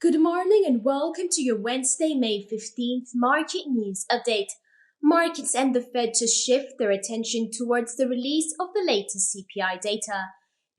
Good morning and welcome to your Wednesday, May 15th market news update. Markets and the Fed to shift their attention towards the release of the latest CPI data.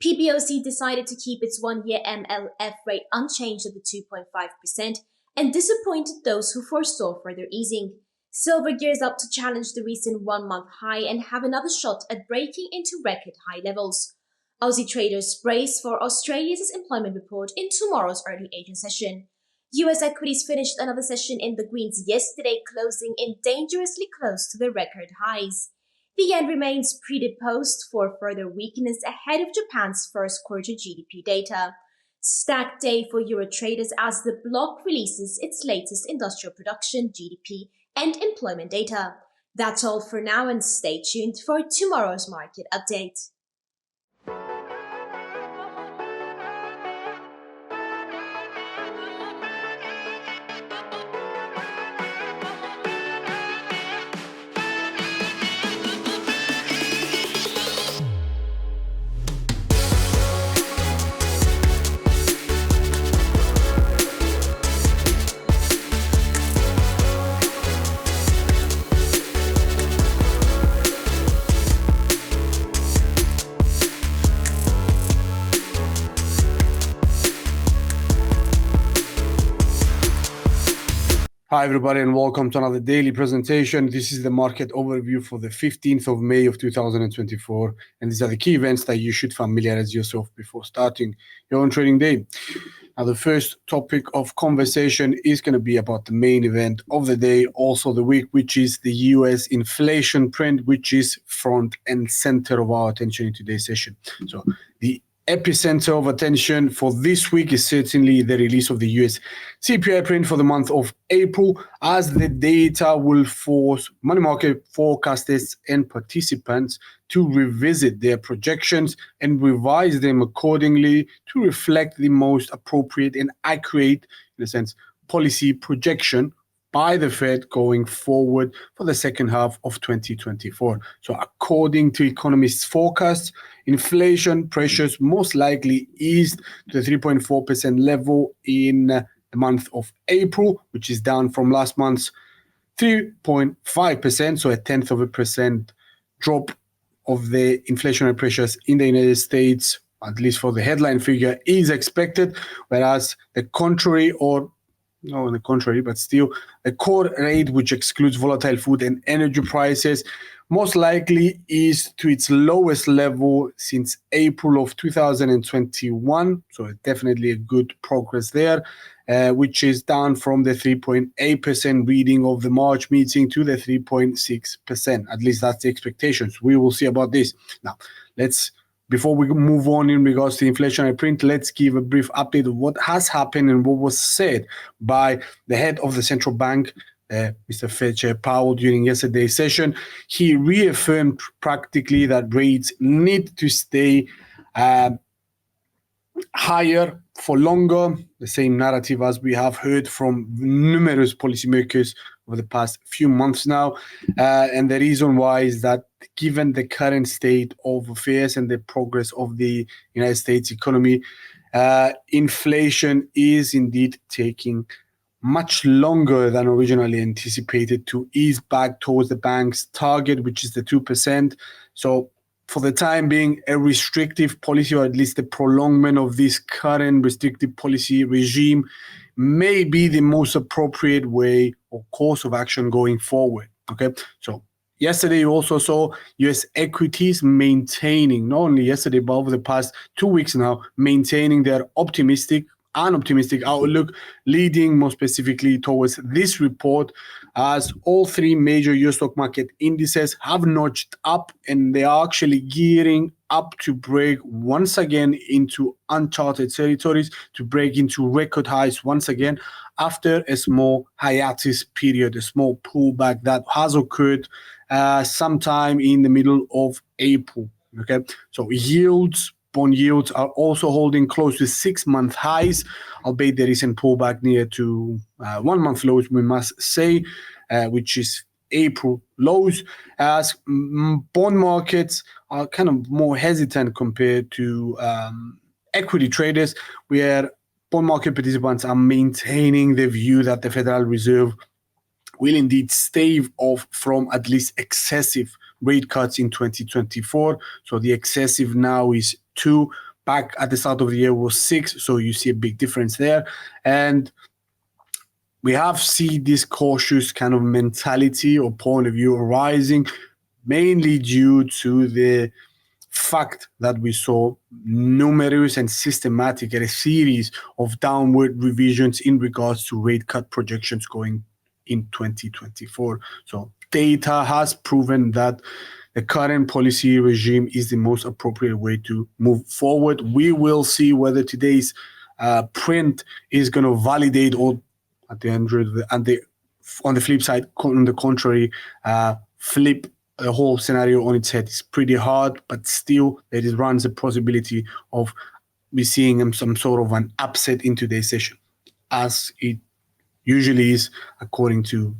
PBOC decided to keep its one-year MLF rate unchanged at the 2.5% and disappointed those who foresaw further easing. Silver gears up to challenge the recent one-month high and have another shot at breaking into record high levels. Aussie traders brace for Australia's employment report in tomorrow's early Asian session. US equities finished another session in the greens yesterday, closing in dangerously close to the record highs. The yen remains predisposed for further weakness ahead of Japan's first quarter GDP data. Stacked day for Euro traders as the bloc releases its latest industrial production, GDP, and employment data. That's all for now, and stay tuned for tomorrow's market update. Hi everybody and welcome to another daily presentation. This is the market overview for the 15th of May of 2024, and these are the key events that you should familiarize yourself before starting your own trading day. Now the first topic of conversation is going to be about the main event of the day, also the week, which is the US inflation print, which is front and center of our attention in today's session. So the epicenter of attention for this week is certainly the release of the US CPI print for the month of April, as the data will force money market forecasters and participants to revisit their projections and revise them accordingly to reflect the most appropriate and accurate, in a sense, policy projection by the Fed going forward for the second half of 2024. So according to economists' forecasts, inflation pressures most likely eased to the 3.4% level in the month of April, which is down from last month's 3.5%, so a 0.1% drop of the inflationary pressures in the United States, at least for the headline figure, is expected, whereas the contrary, or no, on the contrary, but still, the core rate, which excludes volatile food and energy prices, most likely is to its lowest level since April of 2021. So definitely a good progress there, which is down from the 3.8% reading of the March meeting to the 3.6%. At least that's the expectations. We will see about this. Now, before we move on in regards to the inflationary print, let's give a brief update of what has happened and what was said by the head of the central bank, Mr. Fed Chair Powell, during yesterday's session. He reaffirmed practically that rates need to stay higher for longer, the same narrative as we have heard from numerous policymakers over the past few months now. And the reason why is that given the current state of affairs and the progress of the United States economy, inflation is indeed taking much longer than originally anticipated to ease back towards the bank's target, which is the 2%. So for the time being, a restrictive policy, or at least the prolongment of this current restrictive policy regime, may be the most appropriate way or course of action going forward. Okay, so yesterday you also saw US equities maintaining, not only yesterday, but over the past 2 weeks now, maintaining their optimistic outlook, leading more specifically towards this report, as all three major US stock market indices have notched up and they are actually gearing up to break once again into uncharted territories, to break into record highs once again after a small hiatus period, a small pullback that has occurred sometime in the middle of April. Okay, so bond yields are also holding close to 6-month highs, albeit there is a pullback near to 1-month lows, we must say, which is April lows, as bond markets are kind of more hesitant compared to equity traders, where bond market participants are maintaining the view that the Federal Reserve will indeed stave off from at least excessive rate cuts in 2024. So the excessive now is 2. Back at the start of the year was 6. So you see a big difference there. And we have seen this cautious kind of mentality or point of view arising, mainly due to the fact that we saw numerous and systematic a series of downward revisions in regards to rate cut projections going in 2024. So data has proven that the current policy regime is the most appropriate way to move forward. We will see whether today's print is going to validate or at the end and on the flip side, on the contrary, flip the whole scenario on its head. It's pretty hard, but still there runs a possibility of we seeing some sort of an upset in today's session, as it usually is according to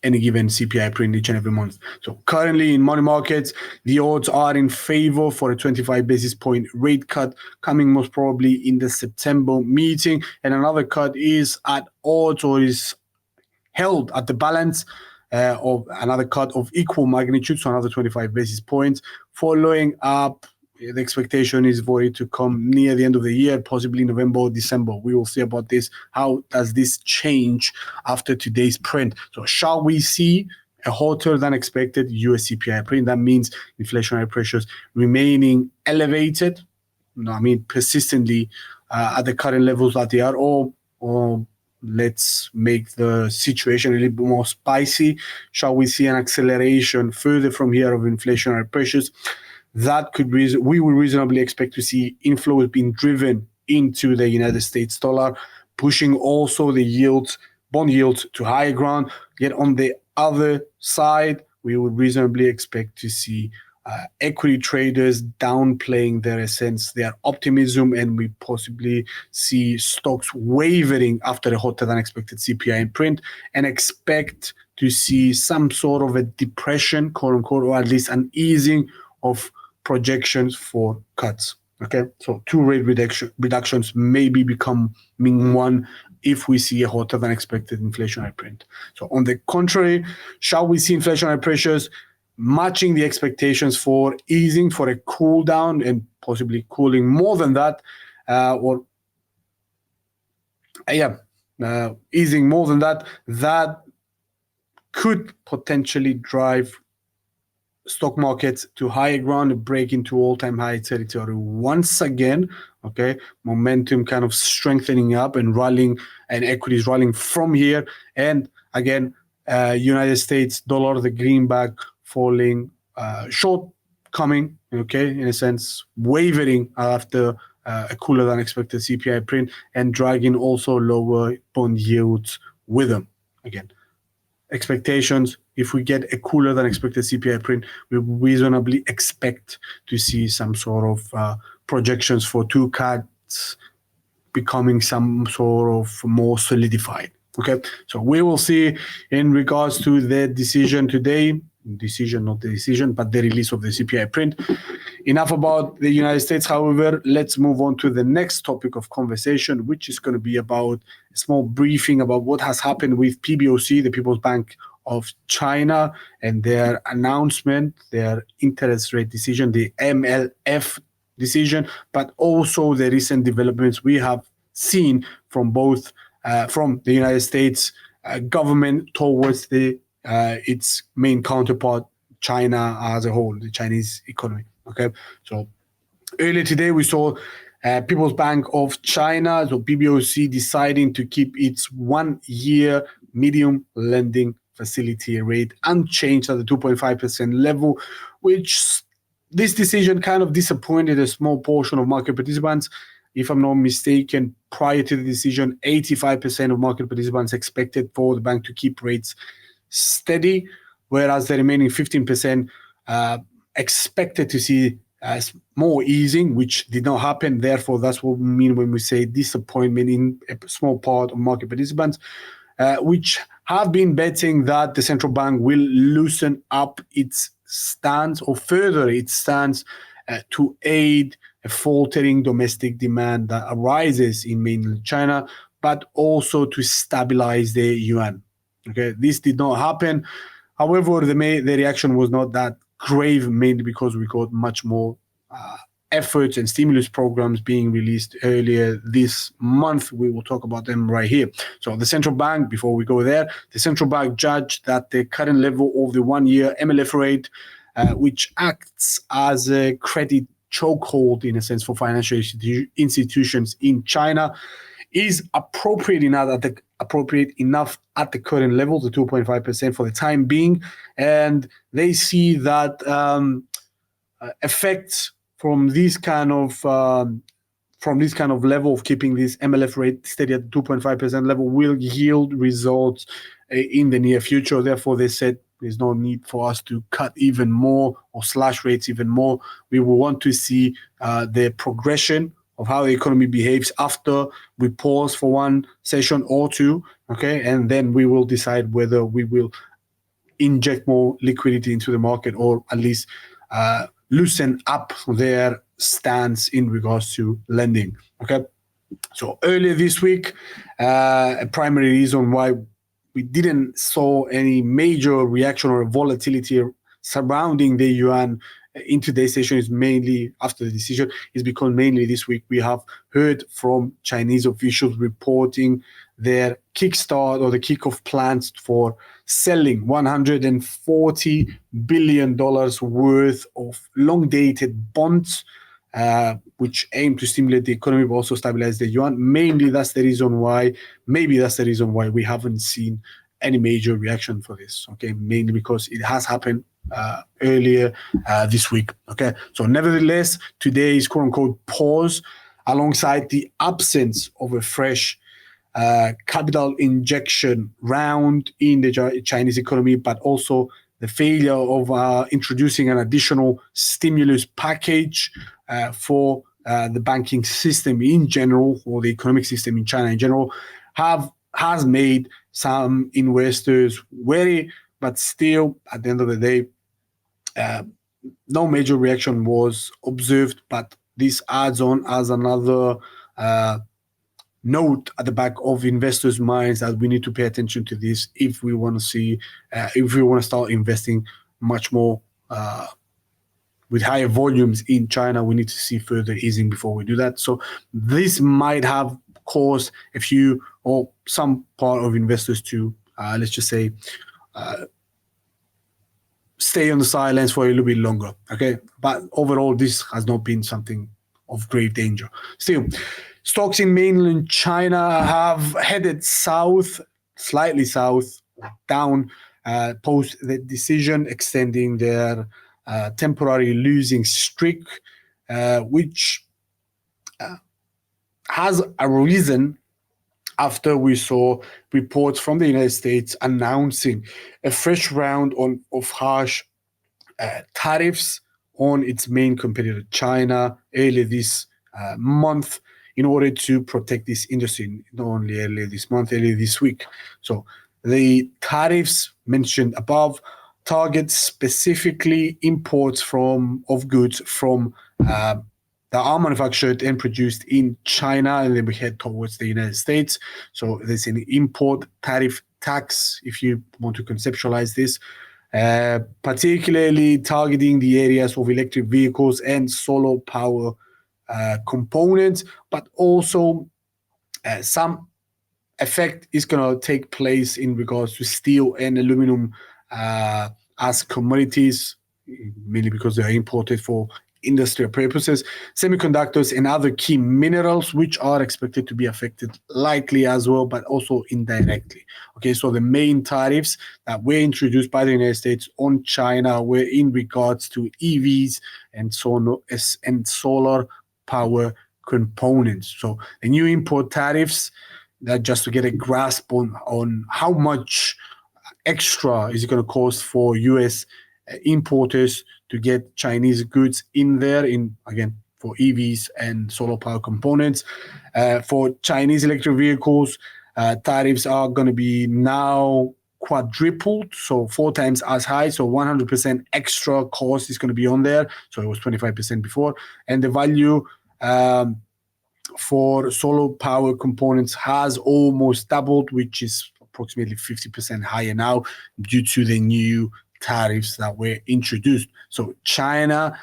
any given CPI print each and every month. So currently in money markets, the odds are in favor for a 25 basis point rate cut coming most probably in the September meeting. And another cut is at odds or is held at the balance of another cut of equal magnitude, so another 25 basis points. Following up, the expectation is for it to come near the end of the year, possibly November or December. We will see about this. How does this change after today's print? So shall we see a hotter than expected US CPI print? That means inflationary pressures remaining elevated, persistently at the current levels that they are, or let's make the situation a little bit more spicy. Shall we see an acceleration further from here of inflationary pressures? That we will reasonably expect to see inflows being driven into the United States dollar, pushing also the bond yields to higher ground. Yet on the other side, we would reasonably expect to see equity traders downplaying their optimism, and we possibly see stocks wavering after a hotter than expected CPI print, and expect to see some sort of a depression, quote unquote, or at least an easing of projections for cuts. Okay, so 2 rate reductions maybe becoming 1 if we see a hotter than expected inflationary print. So on the contrary, shall we see inflationary pressures matching the expectations for easing, for a cool down, and possibly cooling more than that, easing more than that, that could potentially drive stock markets to higher ground and break into all-time high territory once again. Okay, momentum kind of strengthening up and rallying, and equities rallying from here. And again, United States dollar, the greenback, falling shortcoming, okay, in a sense, wavering after a cooler than expected CPI print, and dragging also lower bond yields with them. Again, expectations, if we get a cooler than expected CPI print, we reasonably expect to see some sort of projections for 2 cuts becoming some sort of more solidified. Okay, so we will see in regards to the decision today, not the decision, but the release of the CPI print. Enough about the United States. However, let's move on to the next topic of conversation, which is going to be about a small briefing about what has happened with PBOC, the People's Bank of China, and their announcement, their interest rate decision, the MLF decision, but also the recent developments we have seen from both from the United States government towards its main counterpart, China as a whole, the Chinese economy. Okay, so earlier today we saw People's Bank of China, so PBOC, deciding to keep its 1-year medium lending facility rate unchanged at the 2.5% level, which this decision kind of disappointed a small portion of market participants. If I'm not mistaken, prior to the decision, 85% of market participants expected for the bank to keep rates steady, whereas the remaining 15% expected to see more easing, which did not happen. Therefore, that's what we mean when we say disappointment in a small part of market participants, which have been betting that the central bank will loosen up its stance or further its stance to aid a faltering domestic demand that arises in mainland China, but also to stabilize the yuan. Okay, this did not happen. However, the reaction was not that grave, mainly because we got much more efforts and stimulus programs being released earlier this month. We will talk about them right here. So the central bank, before we go there, the central bank judged that the current level of the 1-year MLF rate, which acts as a credit chokehold in a sense for financial institutions in China, is appropriate enough at the current level, the 2.5% for the time being, and they see that effects from this kind of level of keeping this MLF rate steady at the 2.5% level will yield results in the near future. Therefore, they said there's no need for us to cut even more or slash rates even more. We will want to see the progression of how the economy behaves after we pause for one session or two, okay? And then we will decide whether we will inject more liquidity into the market or at least loosen up their stance in regards to lending, okay? So earlier this week, a primary reason why we didn't saw any major reaction or volatility surrounding the yuan in today's session is mainly after the decision is because mainly this week we have heard from Chinese officials reporting their kickstart or the kickoff plans for selling $140 billion worth of long-dated bonds, which aim to stimulate the economy but also stabilize the yuan. Maybe that's the reason why we haven't seen any major reaction for this, okay? Mainly because it has happened earlier this week, okay? So nevertheless, today's quote-unquote pause, alongside the absence of a fresh capital injection round in the Chinese economy, but also the failure of introducing an additional stimulus package for the banking system in general, or the economic system in China in general, has made some investors wary. But still, at the end of the day, no major reaction was observed. But this adds on as another note at the back of investors' minds that we need to pay attention to this if we want to see, if we want to start investing much more with higher volumes in China. We need to see further easing before we do that. So this might have caused a few or some part of investors to, let's just say, stay on the sidelines for a little bit longer, okay? But overall, this has not been something of grave danger. Still, stocks in mainland China have headed south, slightly south, down, post the decision extending their temporary losing streak, which has arisen after we saw reports from the United States announcing a fresh round of harsh tariffs on its main competitor, China, earlier this month, in order to protect this industry, not only earlier this month, earlier this week. So the tariffs mentioned above target specifically imports of goods from that are manufactured and produced in China, and then we head towards the United States. So there's an import tariff tax, if you want to conceptualize this, particularly targeting the areas of electric vehicles and solar power components, but also some effect is going to take place in regards to steel and aluminum as commodities, mainly because they are imported for industrial purposes, semiconductors and other key minerals, which are expected to be affected likely as well, but also indirectly. Okay, so the main tariffs that were introduced by the United States on China were in regards to EVs and solar power components. So the new import tariffs, that just to get a grasp on how much extra is it going to cost for US importers to get Chinese goods in there, for EVs and solar power components. For Chinese electric vehicles, tariffs are going to be now quadrupled, so 4 times as high, so 100% extra cost is going to be on there. So it was 25% before, and the value for solar power components has almost doubled, which is approximately 50% higher now due to the new tariffs that were introduced. So China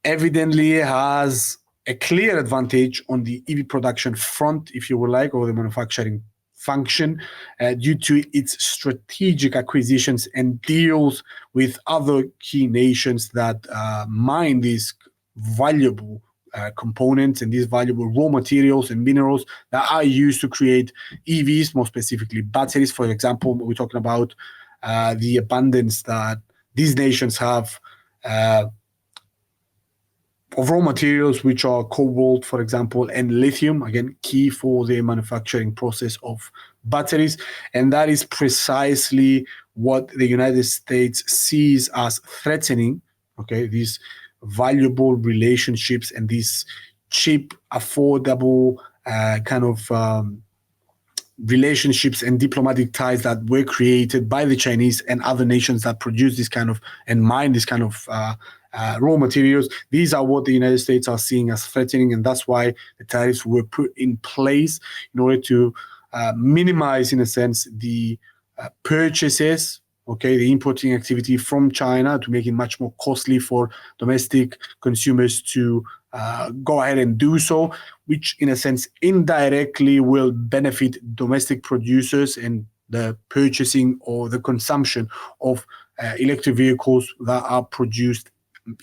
evidently has a clear advantage on the EV production front, if you would like, or the manufacturing function, due to its strategic acquisitions and deals with other key nations that mine these valuable components and these valuable raw materials and minerals that are used to create EVs, more specifically batteries. For example, we're talking about the abundance that these nations have of raw materials, which are cobalt, for example, and lithium, again, key for the manufacturing process of batteries. And that is precisely what the United States sees as threatening, okay, these valuable relationships and these cheap, affordable kind of relationships and diplomatic ties that were created by the Chinese and other nations that produce this kind of and mine this kind of raw materials. These are what the United States are seeing as threatening, and that's why the tariffs were put in place in order to minimize, in a sense, the purchases, okay, the importing activity from China, to make it much more costly for domestic consumers to go ahead and do so, which in a sense indirectly will benefit domestic producers and the purchasing or the consumption of electric vehicles that are produced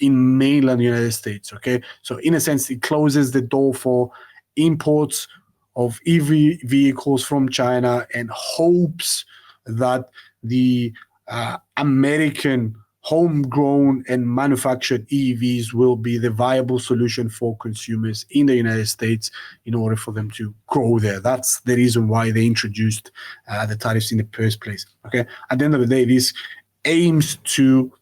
in mainland United States. Okay, so in a sense, it closes the door for imports of EV vehicles from China and hopes that the American homegrown and manufactured EVs will be the viable solution for consumers in the United States in order for them to grow there. That's the reason why they introduced the tariffs in the first place. Okay, at the end of the day, this aims to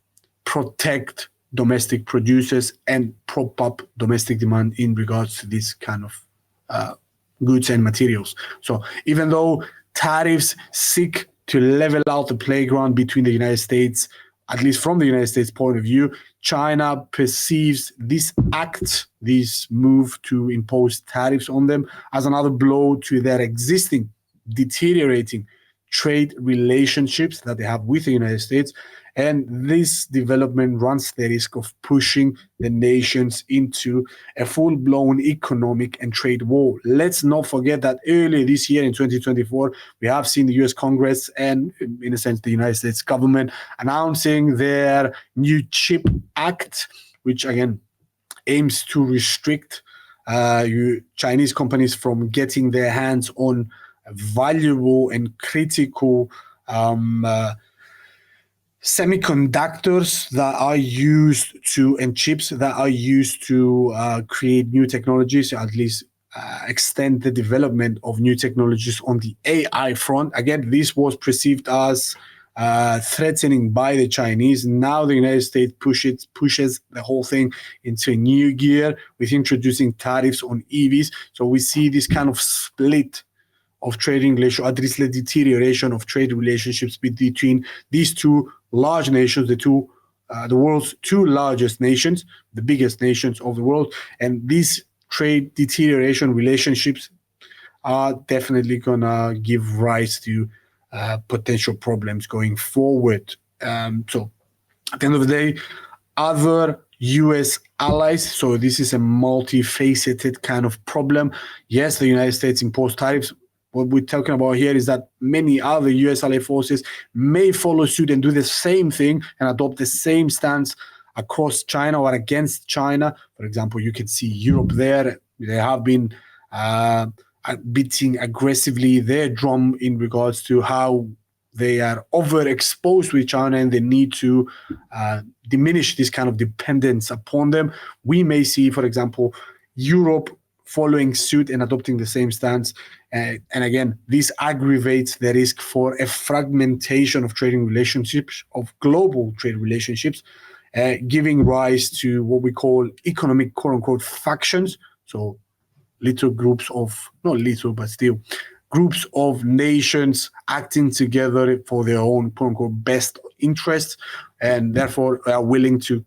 protect domestic producers and prop up domestic demand in regards to this kind of goods and materials. So even though tariffs seek to level out the playground between the United States, at least from the United States point of view, China perceives this act, this move to impose tariffs on them, as another blow to their existing deteriorating trade relationships that they have with the United States. And this development runs the risk of pushing the nations into a full-blown economic and trade war. Let's not forget that earlier this year in 2024, we have seen the US Congress and, in a sense, the United States government announcing their new CHIP Act, which, again, aims to restrict Chinese companies from getting their hands on valuable and critical semiconductors that are used to, and chips that are used to create new technologies, or at least extend the development of new technologies on the AI front. Again, this was perceived as threatening by the Chinese. Now the United States pushes the whole thing into a new gear with introducing tariffs on EVs. So we see this kind of split of trading relations, at least the deterioration of trade relationships between these two large nations, the world's two largest nations, the biggest nations of the world. And these trade deterioration relationships are definitely going to give rise to potential problems going forward. So at the end of the day, other US allies, so this is a multifaceted kind of problem. Yes, the United States imposed tariffs. What we're talking about here is that many other US ally forces may follow suit and do the same thing and adopt the same stance across China or against China. For example, you can see Europe there. They have been beating aggressively their drum in regards to how they are overexposed with China and they need to diminish this kind of dependence upon them. We may see, for example, Europe following suit and adopting the same stance. And again, this aggravates the risk for a fragmentation of trading relationships, of global trade relationships, giving rise to what we call economic quote-unquote factions. So little groups of, not little, but still groups of nations acting together for their own quote unquote best interests, and therefore are willing to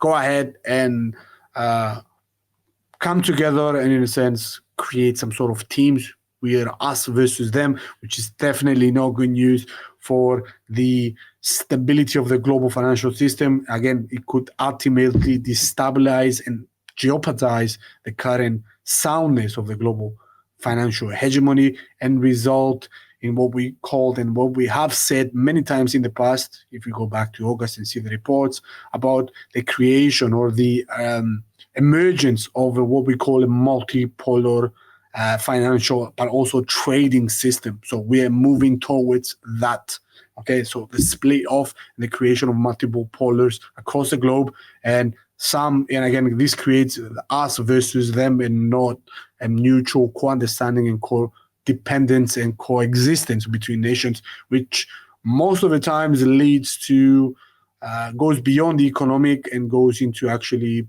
go ahead and come together and, in a sense, create some sort of teams. We are us versus them, which is definitely not good news for the stability of the global financial system. Again, it could ultimately destabilize and jeopardize the current soundness of the global financial hegemony and result in what we called and what we have said many times in the past, if we go back to August and see the reports about the creation or the emergence of what we call a multipolar financial, but also trading system. So we are moving towards that. Okay, so the split off and the creation of multiple polars across the globe, and again, this creates us versus them and not a mutual co-understanding and co-dependence and coexistence between nations, which most of the times leads to goes beyond the economic and goes into actually,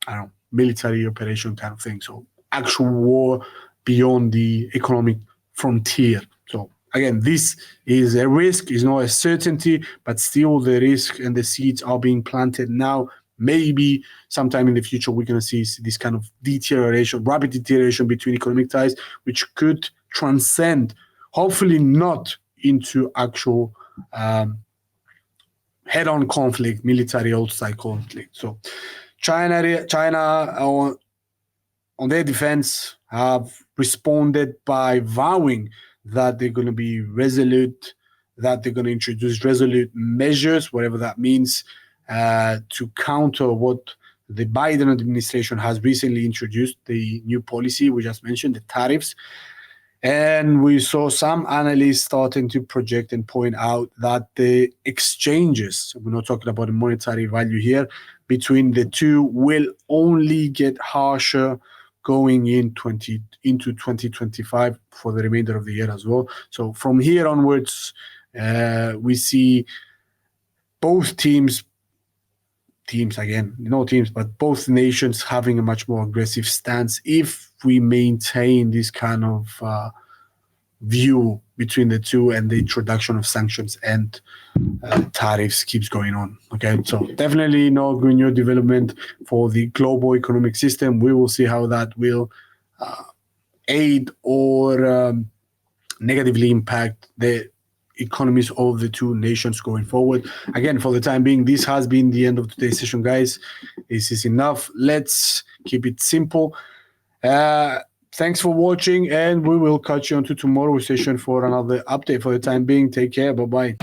I don't know, military operation kind of thing. So actual war beyond the economic frontier. So again, this is a risk, is not a certainty, but still the risk and the seeds are being planted now. Maybe sometime in the future, we're going to see this kind of deterioration, rapid deterioration between economic ties, which could transcend, hopefully not into actual head-on conflict, military outside conflict. So China on their defense have responded by vowing that they're going to be resolute, that they're going to introduce resolute measures, whatever that means, to counter what the Biden administration has recently introduced, the new policy we just mentioned, the tariffs. And we saw some analysts starting to project and point out that the exchanges, we're not talking about the monetary value here, between the two will only get harsher going into 2025 for the remainder of the year as well. So from here onwards, we see both teams again, no teams, but both nations having a much more aggressive stance if we maintain this kind of view between the two and the introduction of sanctions and tariffs keeps going on. Okay, so definitely no good new development for the global economic system. We will see how that will aid or negatively impact the economies of the two nations going forward. Again, for the time being, this has been the end of today's session, guys. This is enough. Let's keep it simple. Thanks for watching, and we will catch you on to tomorrow's session for another update. For the time being, take care. Bye-bye.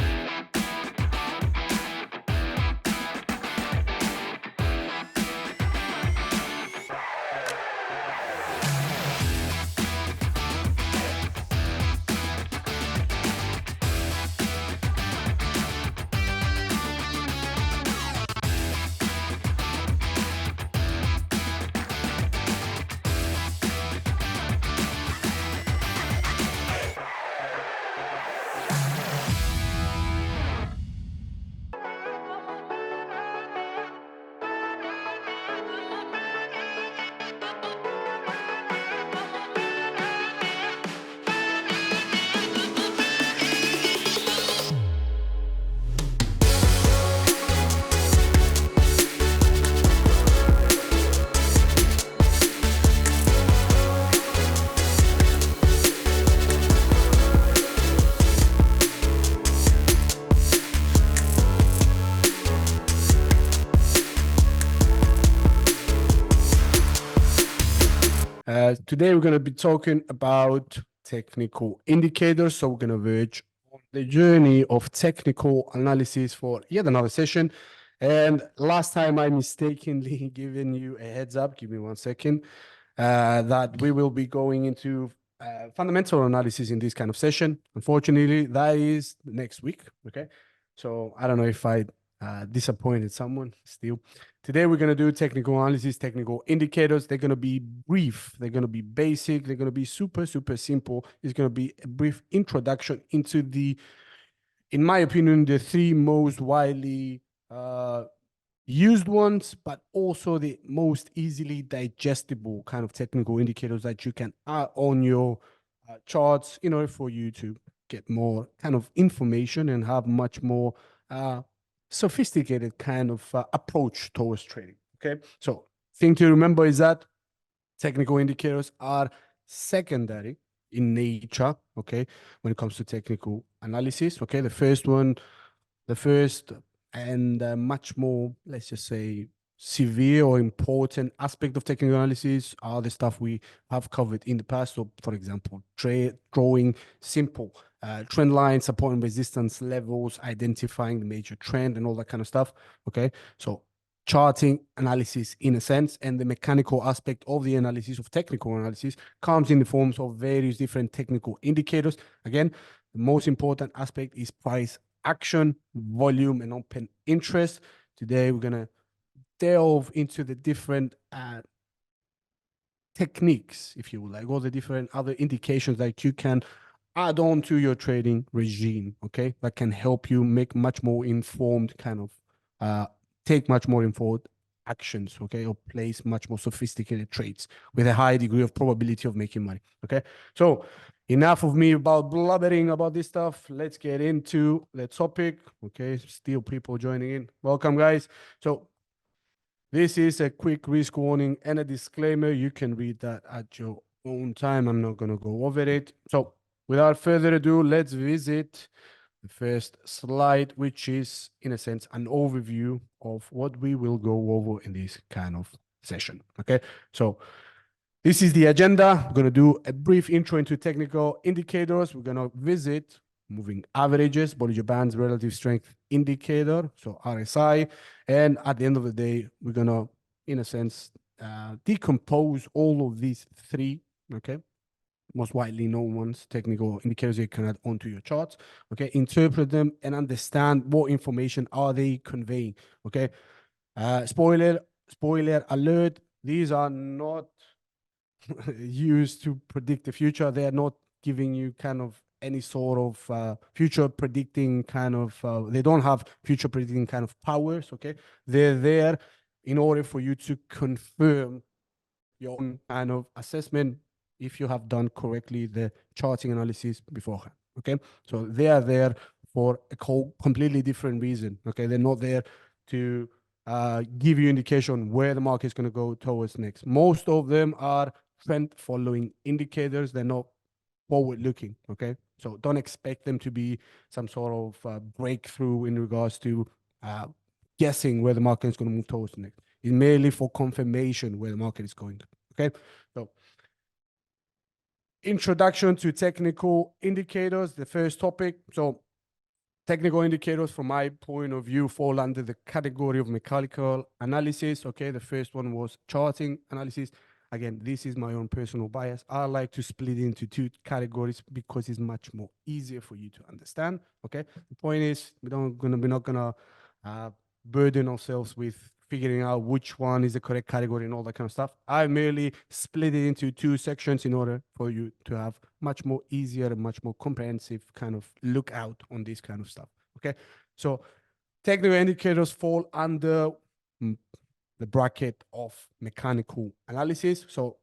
Today, we're going to be talking about technical indicators. So we're going to verge on the journey of technical analysis for yet another session. And last time I mistakenly given you a heads up, give me 1 second, that we will be going into fundamental analysis in this kind of session. Unfortunately, that is next week. Okay. So I don't know if I disappointed someone still. Today, we're going to do technical analysis, technical indicators. They're going to be brief. They're going to be basic. They're going to be super, super simple. It's going to be a brief introduction into in my opinion, the three most widely used ones, but also the most easily digestible kind of technical indicators that you can add on your charts in order for you to get more kind of information and have much more sophisticated kind of approach towards trading. Okay, so thing to remember is that technical indicators are secondary in nature, okay, when it comes to technical analysis. Okay, the first and much more, let's just say, severe or important aspect of technical analysis are the stuff we have covered in the past. So, for example, drawing simple trend lines, support and resistance levels, identifying the major trend and all that kind of stuff. Okay, so charting analysis in a sense, and the mechanical aspect of the analysis of technical analysis comes in the forms of various different technical indicators. Again, the most important aspect is price action, volume, and open interest. Today, we're going to delve into the different techniques, if you would like, all the different other indications that you can add on to your trading regime, okay, that can help you make much more informed kind of, take much more informed actions, okay, or place much more sophisticated trades with a high degree of probability of making money, okay? So enough of me about blubbering about this stuff. Let's get into the topic, okay? Still people joining in. Welcome, guys. So this is a quick risk warning and a disclaimer. You can read that at your own time. I'm not going to go over it. So without further ado, let's visit the first slide, which is, in a sense, an overview of what we will go over in this kind of session. Okay, so this is the agenda. We're going to do a brief intro into technical indicators. We're going to visit moving averages, Bollinger Band's relative strength indicator, so RSI. And at the end of the day, we're going to, in a sense, decompose all of these three, okay, most widely known ones, technical indicators you can add onto your charts, okay, interpret them and understand what information are they conveying, okay. Spoiler alert, these are not used to predict the future. They are not giving you kind of any sort of future predicting kind of, they don't have future predicting kind of powers, okay. They're there in order for you to confirm your own kind of assessment if you have done correctly the charting analysis beforehand, okay. So they are there for a completely different reason, okay. They're not there to give you indication where the market is going to go towards next. Most of them are trend following indicators. They're not forward looking, okay. So don't expect them to be some sort of breakthrough in regards to guessing where the market is going to move towards next. It's merely for confirmation where the market is going. Okay, so introduction to technical indicators, the first topic. So technical indicators, from my point of view, fall under the category of mechanical analysis. Okay, the first one was charting analysis. Again, this is my own personal bias. I like to split into two categories because it's much more easier for you to understand. Okay, the point is we're not gonna burden ourselves with figuring out which one is the correct category and all that kind of stuff. I merely split it into two sections in order for you to have much more easier and much more comprehensive kind of look out on this kind of stuff. Okay, so technical indicators fall under the bracket of mechanical analysis. So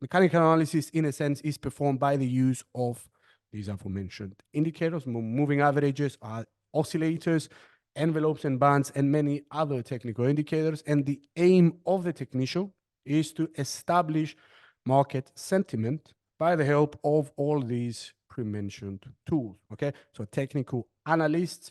mechanical analysis, in a sense, is performed by the use of these aforementioned indicators. Moving averages are oscillators, envelopes and bands, and many other technical indicators. And the aim of the technician is to establish market sentiment by the help of all these pre-mentioned tools. Okay, so technical analysts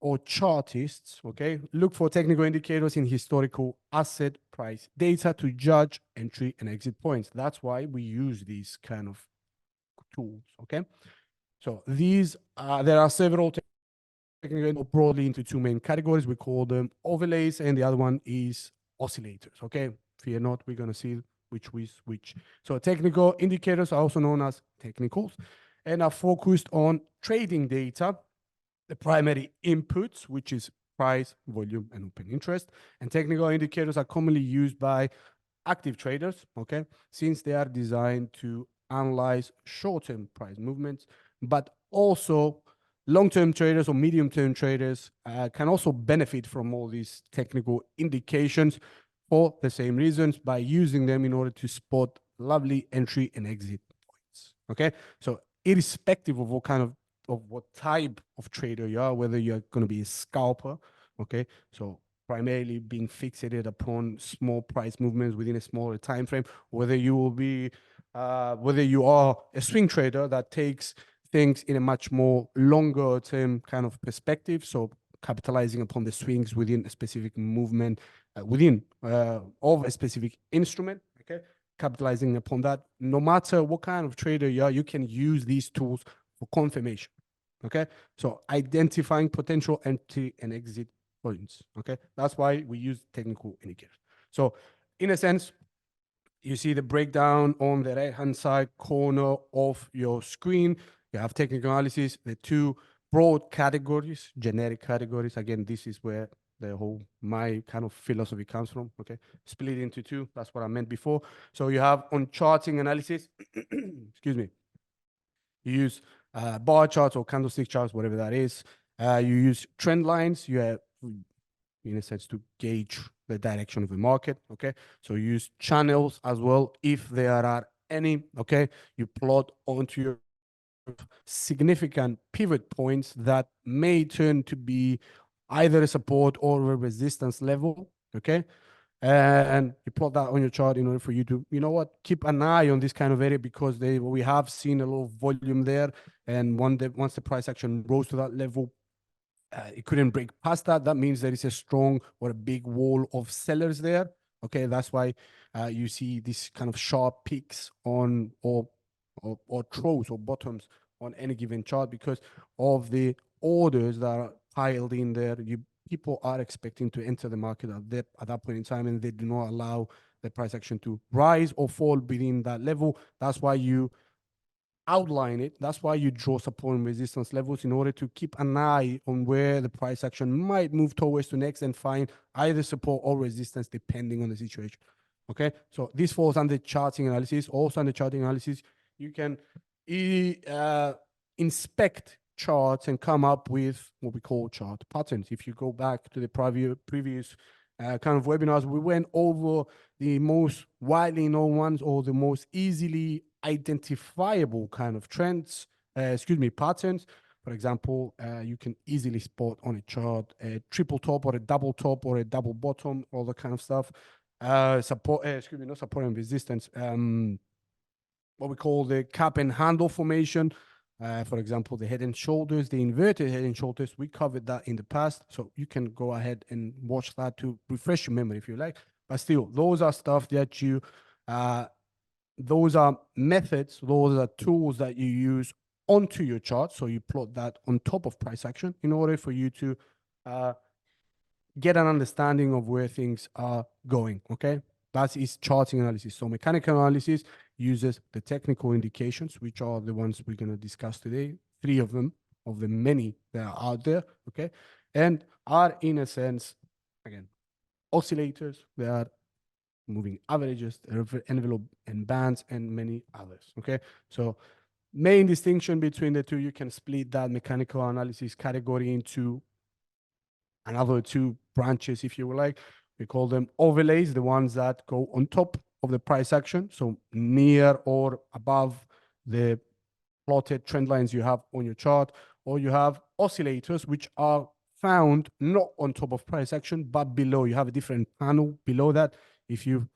or chartists, okay, look for technical indicators in historical asset price data to judge entry and exit points. That's why we use these kind of tools, okay? So these, there are several technical broadly into two main categories. We call them overlays, and the other one is oscillators, okay? Fear not, we're gonna see which is which. So technical indicators are also known as technicals and are focused on trading data, the primary inputs, which is price, volume, and open interest. And technical indicators are commonly used by active traders, okay, since they are designed to analyze short-term price movements, but also long-term traders or medium-term traders can also benefit from all these technical indications for the same reasons, by using them in order to spot lovely entry and exit points. Okay, so irrespective of what type of trader you are, whether you're going to be a scalper, okay, so primarily being fixated upon small price movements within a smaller time frame, whether you will be whether you are a swing trader that takes things in a much more longer term kind of perspective, so capitalizing upon the swings within a specific movement within of a specific instrument, okay, capitalizing upon that. No matter what kind of trader you are, you can use these tools for confirmation, okay, so identifying potential entry and exit points, okay, that's why we use technical indicators. So in a sense, you see the breakdown on the right hand side corner of your screen. You have technical analysis, the two broad categories, generic categories. Again, this is where the whole my kind of philosophy comes from, okay, split into two. That's what I meant before. So you have on charting analysis excuse me, you use bar charts or candlestick charts, whatever that is. You use trend lines. You have, in a sense, to gauge the direction of the market, okay, so you use channels as well if there are any, okay. You plot onto your significant pivot points that may turn to be either a support or a resistance level, okay, and you plot that on your chart in order for you to, you know what, keep an eye on this kind of area, because we have seen a lot of volume there, and once the price action rose to that level, it couldn't break past that. That means there is a strong or a big wall of sellers there. Okay, that's why you see these kind of sharp peaks on or troughs or bottoms on any given chart, because of the orders that are piled in there. People are expecting to enter the market at that point in time, and they do not allow the price action to rise or fall within that level. That's why you outline it. That's why you draw support and resistance levels, in order to keep an eye on where the price action might move towards to next, and find either support or resistance depending on the situation. Okay, so this falls under charting analysis. Also under charting analysis, you can inspect charts and come up with what we call chart patterns. If you go back to the previous kind of webinars, we went over the most widely known ones, or the most easily identifiable kind of trends, patterns. For example, you can easily spot on a chart a triple top or a double top or a double bottom, all that kind of stuff. Not support and resistance. What we call the cap and handle formation. For example, the head and shoulders, the inverted head and shoulders. We covered that in the past, so you can go ahead and watch that to refresh your memory if you like. But still, those are stuff that you those are methods, those are tools that you use onto your chart. So you plot that on top of price action in order for you to get an understanding of where things are going, okay? That is charting analysis. So mechanical analysis uses the technical indications, which are the ones we're going to discuss today, 3 of them, of the many that are out there, okay? And are, in a sense, again, oscillators. They are moving averages, envelope and bands, and many others, okay? So main distinction between the two, you can split that mechanical analysis category into another 2 branches, if you would like. We call them overlays, the ones that go on top of the price action, so near or above the plotted trend lines you have on your chart. Or you have oscillators, which are found not on top of price action, but below. You have a different panel below that. If you,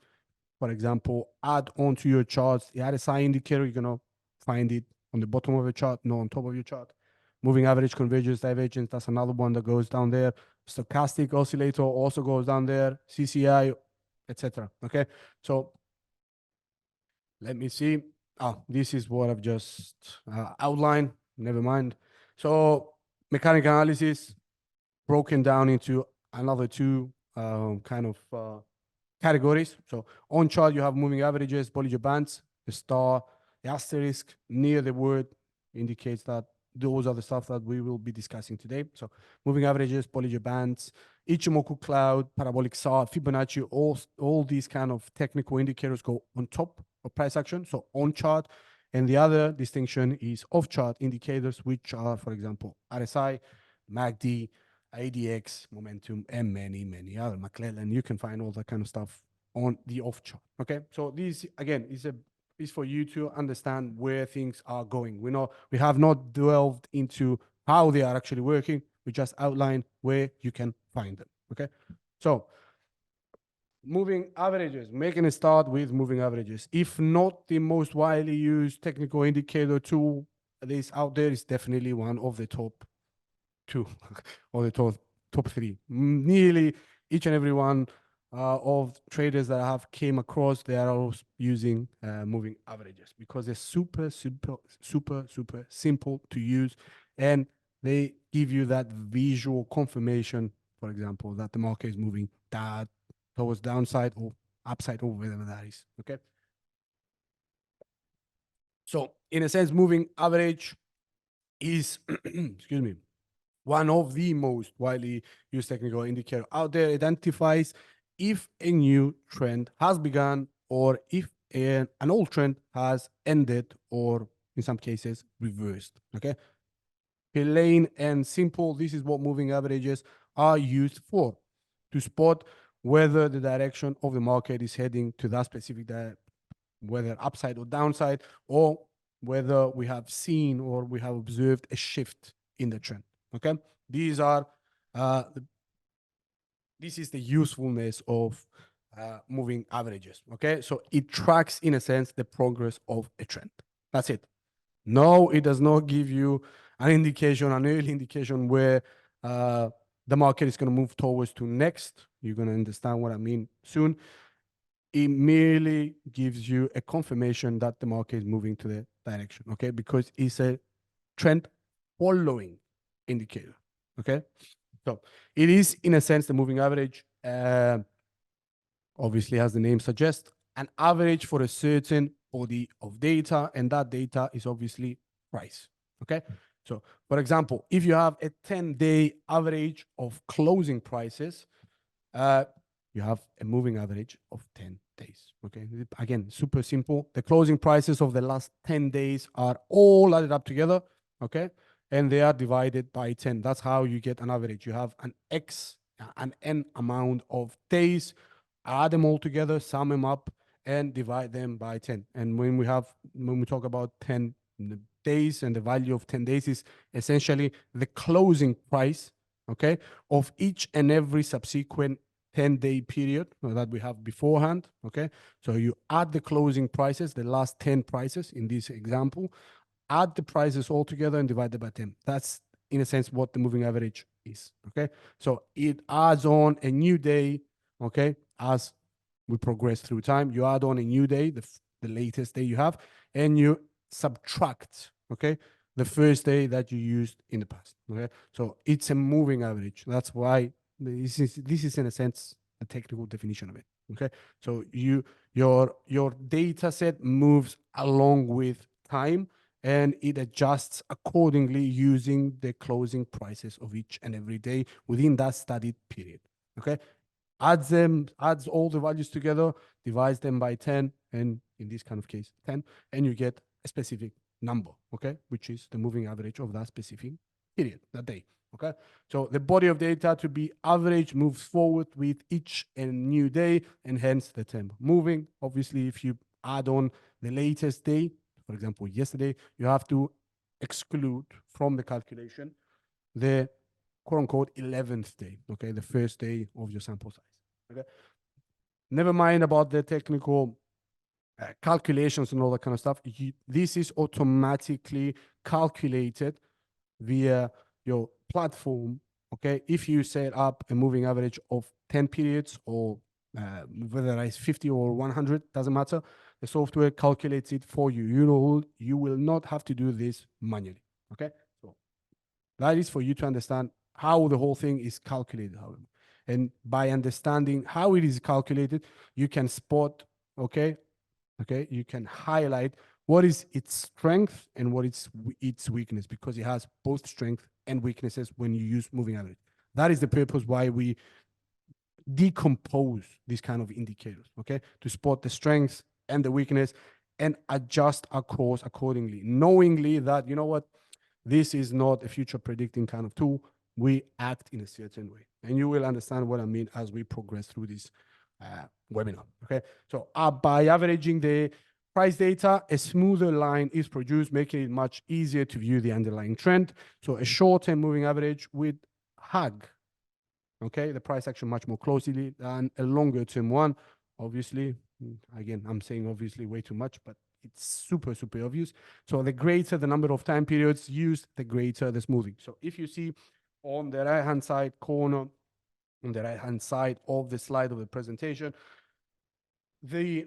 for example, add onto your charts the RSI indicator, you're going to find it on the bottom of the chart, not on top of your chart. Moving average, convergence, divergence, that's another one that goes down there. Stochastic oscillator also goes down there, CCI, etc. Okay, so let me see. This is what I've just outlined. Never mind. So mechanical analysis broken down into another 2 kind of categories. So on chart, you have moving averages, Bollinger Bands, the star, the asterisk near the word indicates that those are the stuff that we will be discussing today. So moving averages, Bollinger Bands, Ichimoku cloud, parabolic saw, Fibonacci, all these kind of technical indicators go on top of price action. So on chart, And the other distinction is off-chart indicators, which are, for example, RSI, MACD, ADX, momentum, and many, many other. McClellan, you can find all that kind of stuff on the off-chart. Okay, so this again is for you to understand where things are going. We have not delved into how they are actually working. We just outline where you can find them. Okay, so moving averages, making a start with moving averages. If not the most widely used technical indicator tool that is out there, is definitely one of the top two or the top three. Nearly each and every one of traders that I have came across, they are all using moving averages because they're super simple to use, and they give you that visual confirmation, for example, that the market is moving towards downside or upside or whatever that is. Okay. So in a sense, moving average is, excuse me, one of the most widely used technical indicator out there. Identifies if a new trend has begun or if an old trend has ended or in some cases reversed. Okay. Plain and simple, this is what moving averages are used for, to spot whether the direction of the market is heading to that specific whether upside or downside, or whether we have seen or we have observed a shift in the trend. Okay, these are this is the usefulness of moving averages. Okay, so it tracks in a sense the progress of a trend. That's it. No, it does not give you an indication, an early indication where the market is going to move towards to next. You're going to understand what I mean soon. It merely gives you a confirmation that the market is moving to the direction, okay? Because it's a trend following indicator, okay? So it is, in a sense, the moving average, obviously, as the name suggests, an average for a certain body of data, and that data is obviously price, okay? So, for example, if you have a 10-day average of closing prices, you have a moving average of 10 days, okay? Again, super simple. The closing prices of the last 10 days are all added up together, okay? And they are divided by 10. That's how you get an average. You have an N amount of days, add them all together, sum them up, and divide them by 10. And when we talk about 10 days, and the value of 10 days is essentially the closing price, okay, of each and every subsequent 10-day period that we have beforehand, okay? So you add the closing prices, the last 10 prices in this example, add the prices all together and divide them by 10. That's, in a sense, what the moving average is, okay? So it adds on a new day, okay? As we progress through time, you add on a new day, the latest day you have, and you subtract, okay, the first day that you used in the past, okay? So it's a moving average. That's why this is in a sense a technical definition of it, okay? So your data set moves along with time, and it adjusts accordingly using the closing prices of each and every day within that studied period, okay? Adds all the values together, divides them by 10, and in this kind of case 10, and you get a specific number, okay, which is the moving average of that specific period, that day, okay? So the body of data to be average moves forward with each and new day, and hence the term moving. Obviously, if you add on the latest day, for example, yesterday, you have to exclude from the calculation the quote-unquote 11th day, okay, the first day of your sample size, okay? Never mind about the technical calculations and all that kind of stuff. This is automatically calculated via your platform, okay? If you set up a moving average of 10 periods, or whether it's 50 or 100, doesn't matter. The software calculates it for you. You will not have to do this manually, okay? So that is for you to understand how the whole thing is calculated, however. And by understanding how it is calculated, you can spot, okay, you can highlight what is its strength and what is its weakness, because it has both strength and weaknesses when you use moving average. That is the purpose why we decompose these kind of indicators, okay, to spot the strengths and the weakness and adjust our course accordingly, knowingly that, you know what, this is not a future predicting kind of tool. We act in a certain way. And you will understand what I mean as we progress through this webinar. Okay. So by averaging the price data, a smoother line is produced, making it much easier to view the underlying trend. So a short-term moving average with hug, okay, the price action much more closely than a longer-term one. Obviously, again, I'm saying obviously way too much, but it's super, super obvious. So the greater the number of time periods used, the greater the smoothing. So if you see on the right-hand side corner, on the right-hand side of the slide of the presentation, the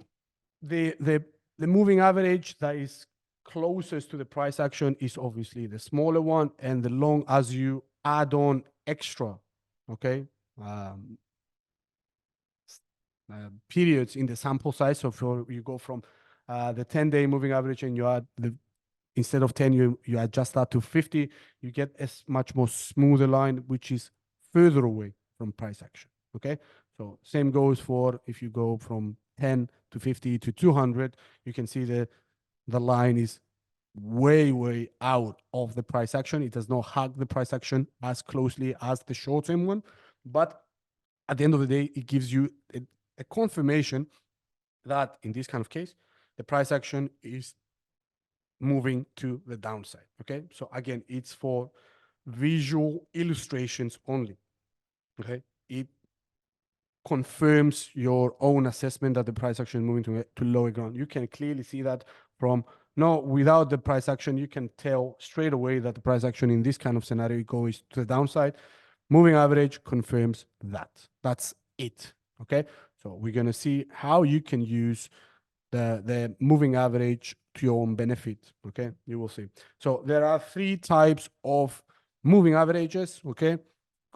moving average that is closest to the price action is obviously the smaller one, and the long as you add on extra, okay, periods in the sample size. So if you go from the 10-day moving average and you add instead of 10, you adjust that to 50, you get a much more smoother line, which is further away from price action. Okay. So same goes for if you go from 10 to 50 to 200, you can see the line is way out of the price action. It does not hug the price action as closely as the short-term one, but at the end of the day, it gives you a confirmation that in this kind of case, the price action is moving to the downside. Okay. So again, it's for visual illustrations only. Okay. It confirms your own assessment that the price action is moving to lower ground. You can clearly see that from without the price action, you can tell straight away that the price action in this kind of scenario goes to the downside. Moving average confirms that. That's it. Okay. So we're going to see how you can use the moving average to your own benefit. Okay. You will see. So there are three types of moving averages. Okay.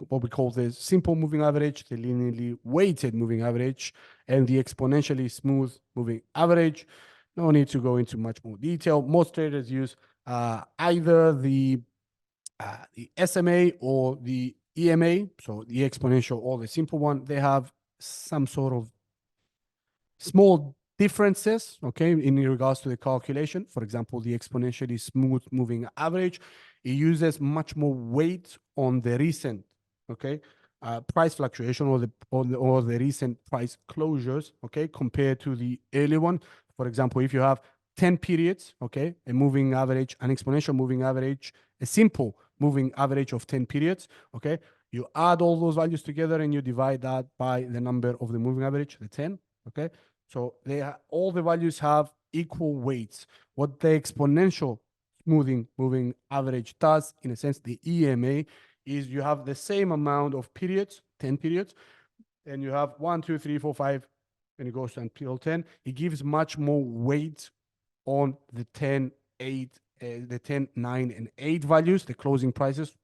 What we call the simple moving average, the linearly weighted moving average, and the exponentially smooth moving average. No need to go into much more detail. Most traders use either the SMA or the EMA, so the exponential or the simple one. They have some sort of small differences, okay, in regards to the calculation. For example, the exponentially smooth moving average, it uses much more weight on the recent, okay, price fluctuation or the recent price closures, okay, compared to the early one. For example, if you have 10 periods, okay, a moving average, an exponential moving average, a simple moving average of 10 periods, okay, you add all those values together and you divide that by the number of the moving average, the 10, okay? So all the values have equal weights. What the exponential moving average does, in a sense, the EMA, is you have the same amount of periods, 10 periods, and you have 1, 2, 3, 4, 5, and it goes until 10. It gives much more weight on the 10, 8, the 10, 9, and 8 values, the closing prices,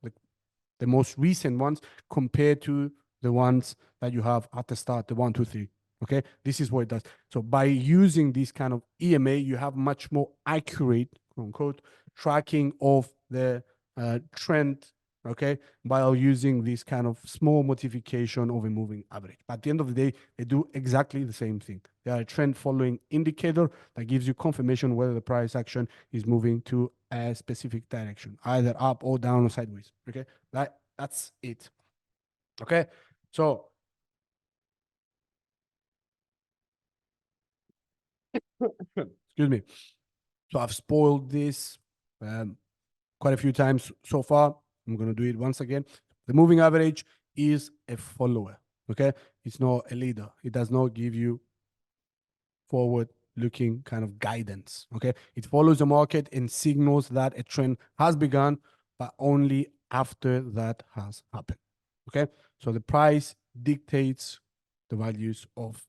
the most recent ones, compared to the ones that you have at the start, the 1, 2, 3. Okay, this is what it does. So by using this kind of EMA, you have much more accurate, quote unquote, tracking of the trend, okay, while using this kind of small modification of a moving average. But at the end of the day, they do exactly the same thing. They are a trend following indicator that gives you confirmation whether the price action is moving to a specific direction, either up or down or sideways. Okay, that's it. Okay, so excuse me. So I've spoiled this quite a few times so far. I'm going to do it once again. The moving average is a follower. Okay, it's not a leader. It does not give you forward-looking kind of guidance. Okay, it follows the market and signals that a trend has begun, but only after that has happened. Okay, so the price dictates the values of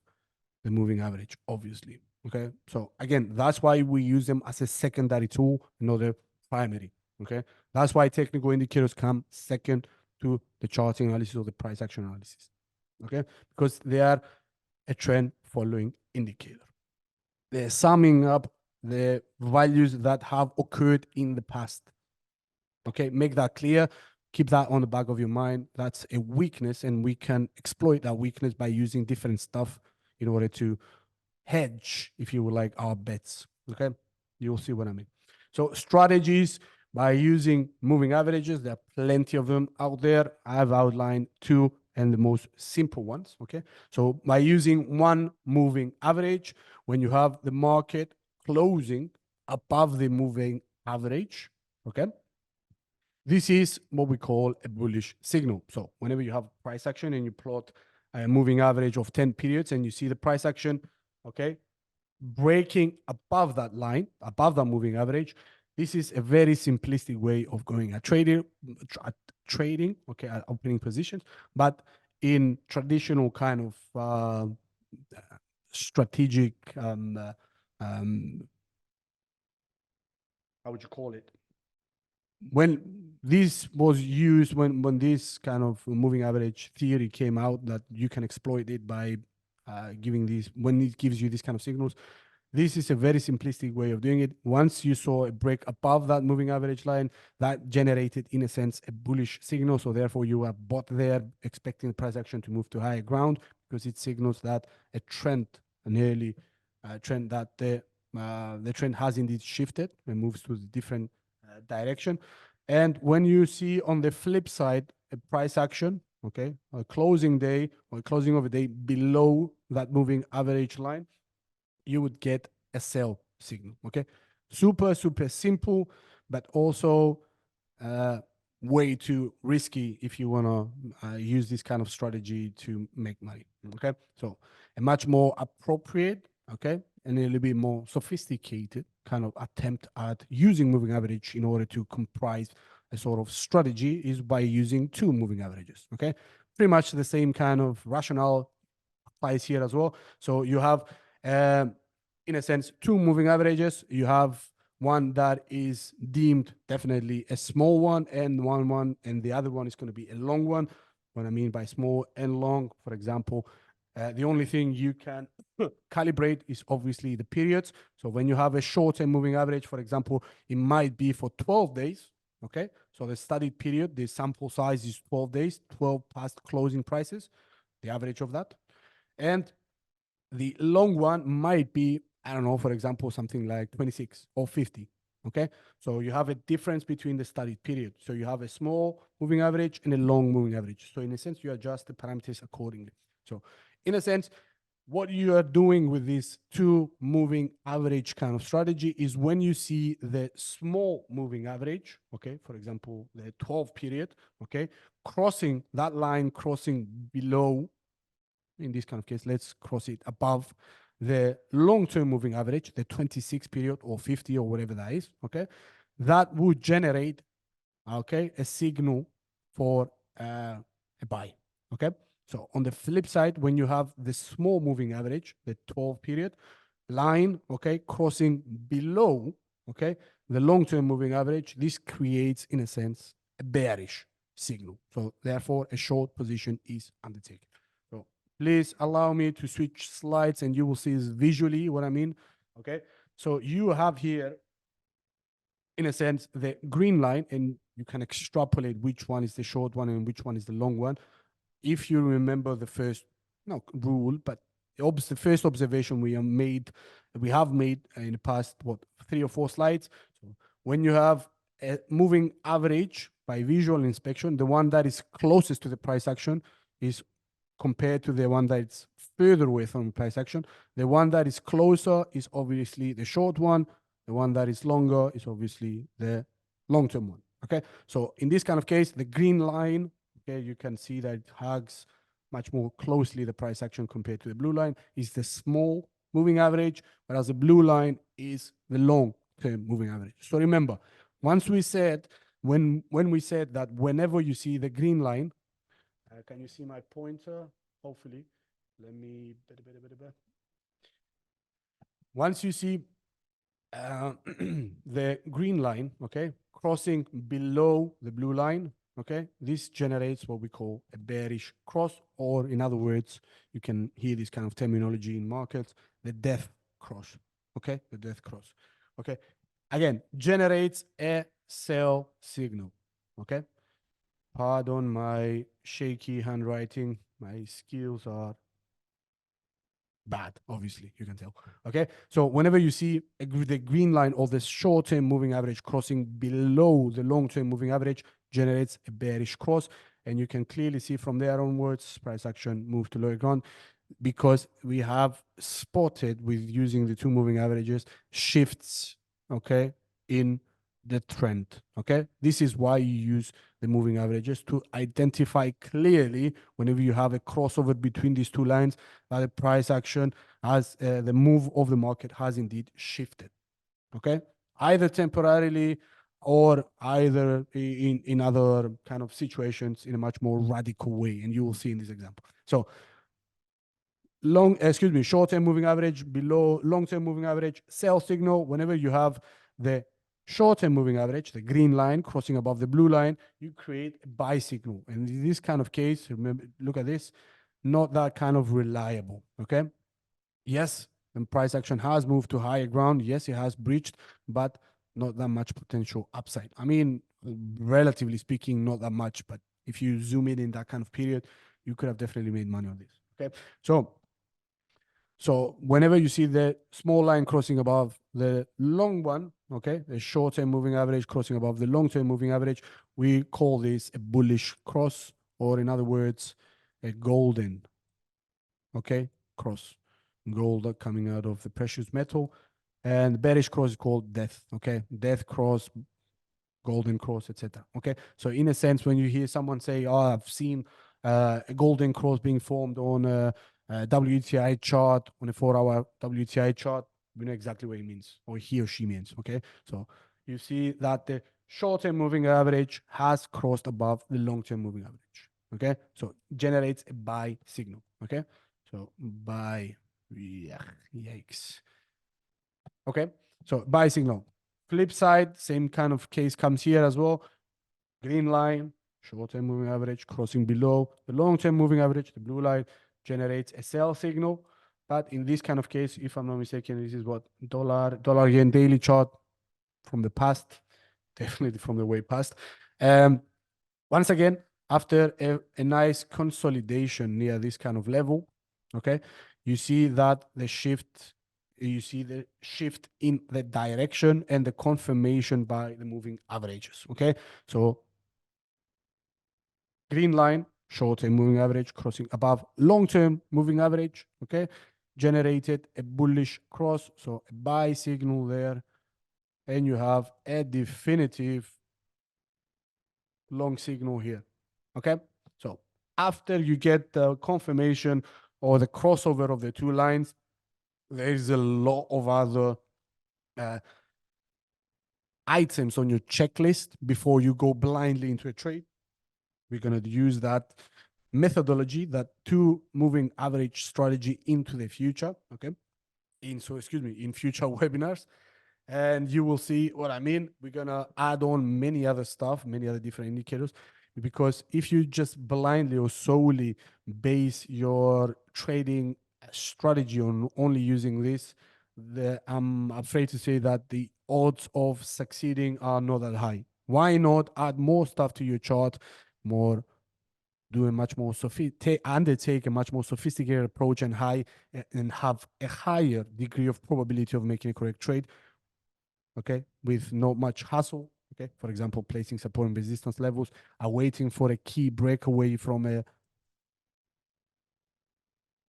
the moving average, obviously. Okay, so again, that's why we use them as a secondary tool, not a primary. Okay, that's why technical indicators come second to the charting analysis or the price action analysis. Okay, because they are a trend following indicator. They're summing up the values that have occurred in the past. Okay, make that clear. Keep that on the back of your mind. That's a weakness, and we can exploit that weakness by using different stuff in order to hedge, if you would like, our bets. Okay, you'll see what I mean. So strategies by using moving averages, there are plenty of them out there. I've outlined two and the most simple ones. Okay, so by using one moving average, when you have the market closing above the moving average, okay, this is what we call a bullish signal. So whenever you have price action and you plot a moving average of 10 periods and you see the price action, okay, breaking above that line, above that moving average, this is a very simplistic way of going at trading, okay, at opening positions. But in traditional kind of strategic, how would you call it? When this was used, when this kind of moving average theory came out, that you can exploit it by giving these, when it gives you these kind of signals, this is a very simplistic way of doing it. Once you saw a break above that moving average line, that generated, in a sense, a bullish signal. So therefore, you are bought there, expecting the price action to move to higher ground, because it signals that a trend, an early trend, that the trend has indeed shifted and moves to a different direction. And when you see on the flip side a price action, okay, a closing day or closing of a day below that moving average line, you would get a sell signal. Okay, super simple, but also way too risky if you want to use this kind of strategy to make money. Okay, so a much more appropriate, okay, and a little bit more sophisticated kind of attempt at using moving average in order to comprise a sort of strategy is by using two moving averages. Okay, pretty much the same kind of rationale applies here as well. So you have, in a sense, two moving averages. You have one that is deemed definitely a small one, and and the other one is going to be a long one. What I mean by small and long, for example, the only thing you can calibrate is obviously the periods. So when you have a short-term moving average, for example, it might be for 12 days. Okay, so the studied period, the sample size is 12 days, 12 past closing prices, the average of that. And the long one might be, I don't know, for example, something like 26 or 50. Okay, so you have a difference between the studied period. So you have a small moving average and a long moving average. So in a sense, you adjust the parameters accordingly. So in a sense, what you are doing with this two moving average kind of strategy is when you see the small moving average, okay, for example, the 12 period, okay, crossing that line, crossing below, in this kind of case, let's cross it above the long-term moving average, the 26 period or 50 or whatever that is, okay, that would generate, okay, a signal for a buy, okay? So on the flip side, when you have the small moving average, the 12 period line, okay, crossing below, okay, the long-term moving average, this creates, in a sense, a bearish signal. So therefore, a short position is undertaken. So please allow me to switch slides and you will see visually what I mean, okay? So you have here, in a sense, the green line, and you can extrapolate which one is the short one and which one is the long one. If you remember the first, no rule, but the first observation we have made in the past, 3 or 4 slides. So when you have a moving average by visual inspection, the one that is closest to the price action is compared to the one that's further away from price action. The one that is closer is obviously the short one. The one that is longer is obviously the long-term one. Okay, so in this kind of case, the green line, okay, you can see that it hugs much more closely the price action compared to the blue line, is the small moving average, whereas the blue line is the long-term moving average. So remember, once we said, when we said that whenever you see the green line, can you see my pointer? Hopefully, let me. Once you see the green line, okay, crossing below the blue line, okay, this generates what we call a bearish cross, or in other words, you can hear this kind of terminology in markets, the death cross, okay, the death cross, okay, again, generates a sell signal, okay. Pardon my shaky handwriting, my skills are bad, obviously, you can tell. Okay, so whenever you see the green line or the short-term moving average crossing below the long-term moving average, generates a bearish cross. And you can clearly see from there onwards, price action move to lower ground, because we have spotted with using the two moving averages shifts, okay, in the trend. Okay, this is why you use the moving averages to identify clearly whenever you have a crossover between these two lines that the price action has the move of the market has indeed shifted. Okay, either temporarily or either in other kind of situations in a much more radical way, and you will see in this example. So short-term moving average below long-term moving average, sell signal. Whenever you have the short-term moving average, the green line crossing above the blue line, you create a buy signal. And in this kind of case, remember, look at this, not that kind of reliable. Okay, yes, and price action has moved to higher ground. Yes, it has breached, but not that much potential upside. I mean, relatively speaking, not that much, but if you zoom in that kind of period, you could have definitely made money on this. Okay, so whenever you see the small line crossing above the long one, okay, the short-term moving average crossing above the long-term moving average, we call this a bullish cross, or in other words, a golden, okay, cross. Gold coming out of the precious metal. And bearish cross is called death, okay, death cross, golden cross, etc. Okay, so in a sense, when you hear someone say, "Oh, I've seen a golden cross being formed on a WTI chart, on a 4-hour WTI chart," we know exactly what he means, or he or she means. Okay, so you see that the short-term moving average has crossed above the long-term moving average. Okay, so generates a buy signal. Okay, so buy, yeah, yikes. Okay, so buy signal. Flip side, same kind of case comes here as well. Green line, short-term moving average crossing below the long-term moving average. The blue line generates a sell signal. But in this kind of case, if I'm not mistaken, this is what dollar yen daily chart from the past, definitely from the way past. Once again, after a nice consolidation near this kind of level, okay, you see that the shift in the direction and the confirmation by the moving averages. Okay, so green line, short-term moving average crossing above long-term moving average, okay, generated a bullish cross, so a buy signal there, and you have a definitive long signal here. Okay, so after you get the confirmation or the crossover of the two lines, there is a lot of other items on your checklist before you go blindly into a trade. We're going to use that methodology, that two moving average strategy into the future. Okay, in future webinars, and you will see what I mean. We're gonna add on many other stuff, many other different indicators, because if you just blindly or solely base your trading strategy on only using this, I'm afraid to say that the odds of succeeding are not that high. Why not add more stuff to your chart, do a much more undertake a much more sophisticated approach and have a higher degree of probability of making a correct trade, okay, with not much hassle. Okay, for example, placing support and resistance levels, awaiting for a key breakaway from a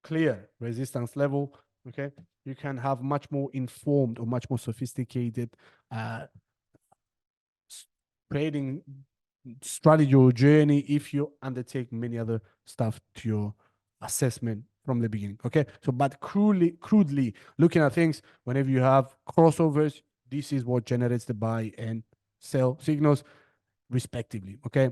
clear resistance level. Okay, you can have much more informed or much more sophisticated trading strategy or journey if you undertake many other stuff to your assessment from the beginning. Okay, so but crudely looking at things, whenever you have crossovers, this is what generates the buy and sell signals respectively. Okay,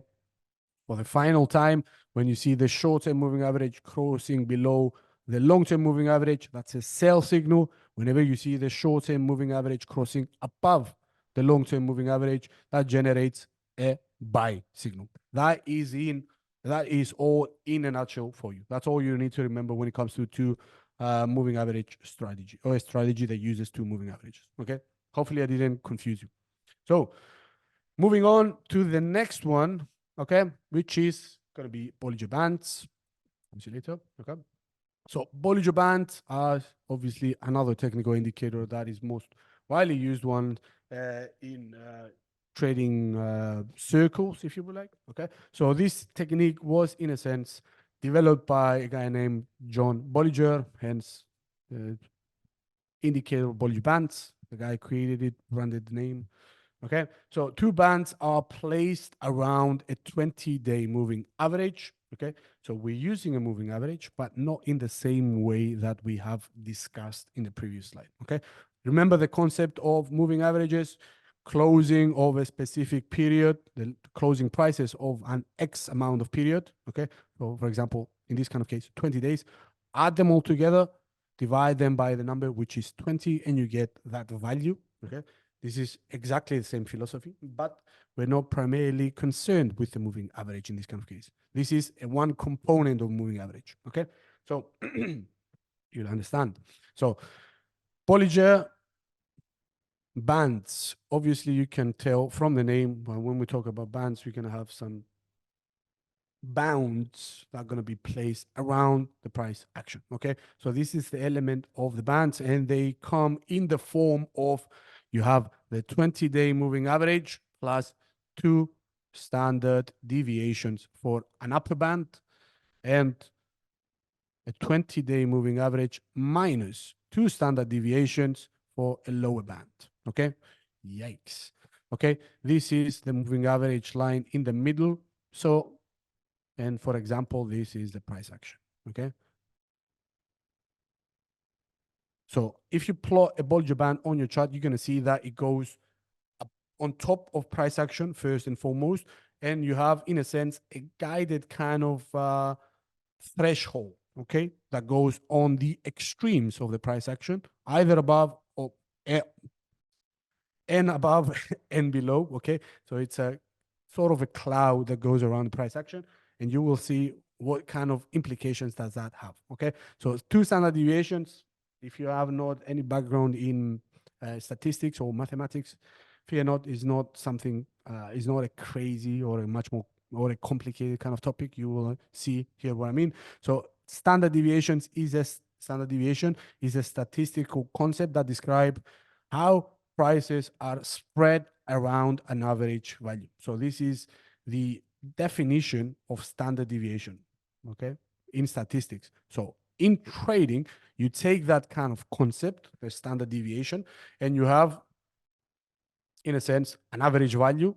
for the final time, when you see the short-term moving average crossing below the long-term moving average, that's a sell signal. Whenever you see the short-term moving average crossing above the long-term moving average, that generates a buy signal. That is all in a nutshell for you. That's all you need to remember when it comes to two moving average strategy, or a strategy that uses two moving averages. Okay, hopefully I didn't confuse you. So moving on to the next one, okay, which is going to be Bollinger Bands. See you later. Okay, So Bollinger Bands are obviously another technical indicator that is most widely used one in trading circles, if you would like. Okay, so this technique was, in a sense, developed by a guy named John Bollinger, hence indicator Bollinger Bands. The guy created it, branded the name. Okay, so two bands are placed around a 20-day moving average. Okay, so we're using a moving average, but not in the same way that we have discussed in the previous slide. Okay, remember the concept of moving averages, closing of a specific period, the closing prices of an X amount of period. Okay, so for example, in this kind of case, 20 days, add them all together, divide them by the number, which is 20, and you get that value. Okay, this is exactly the same philosophy, but we're not primarily concerned with the moving average in this kind of case. This is a one component of moving average, okay? So you'll understand. So Bollinger Bands, obviously you can tell from the name, when we talk about bands, we're gonna have some bounds that are going to be placed around the price action. Okay, so this is the element of the bands, and they come in the form of you have the 20-day moving average plus two standard deviations for an upper band and a 20-day moving average minus two standard deviations for a lower band. Okay, yikes. Okay, this is the moving average line in the middle. So, and for example, this is the price action, okay? So if you plot a Bollinger Band on your chart, you're going to see that it goes up on top of price action first and foremost, and you have, in a sense, a guided kind of threshold, okay, that goes on the extremes of the price action, either above or and above and below, okay? So it's a sort of a cloud that goes around the price action, and you will see what kind of implications does that have, okay? So two standard deviations, if you have not any background in statistics or mathematics, fear not, is not something, is not a crazy or a much more or a complicated kind of topic. You will see here what I mean. So standard deviations is a standard deviation is a statistical concept that describes how prices are spread around an average value. So this is the definition of standard deviation, okay, in statistics. So in trading, you take that kind of concept, the standard deviation, and you have, in a sense, an average value,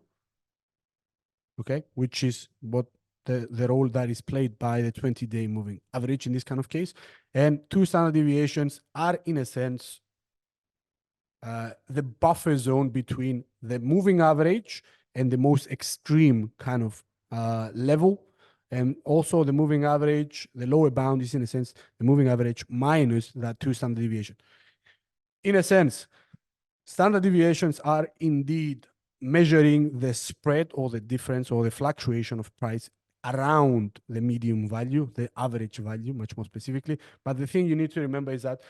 okay, which is what the role that is played by the 20-day moving average in this kind of case. And two standard deviations are, in a sense, the buffer zone between the moving average and the most extreme kind of level. And also the moving average, the lower bound is, in a sense, the moving average minus that two standard deviation. In a sense, standard deviations are indeed measuring the spread or the difference or the fluctuation of price around the medium value, the average value, much more specifically. But the thing you need to remember is that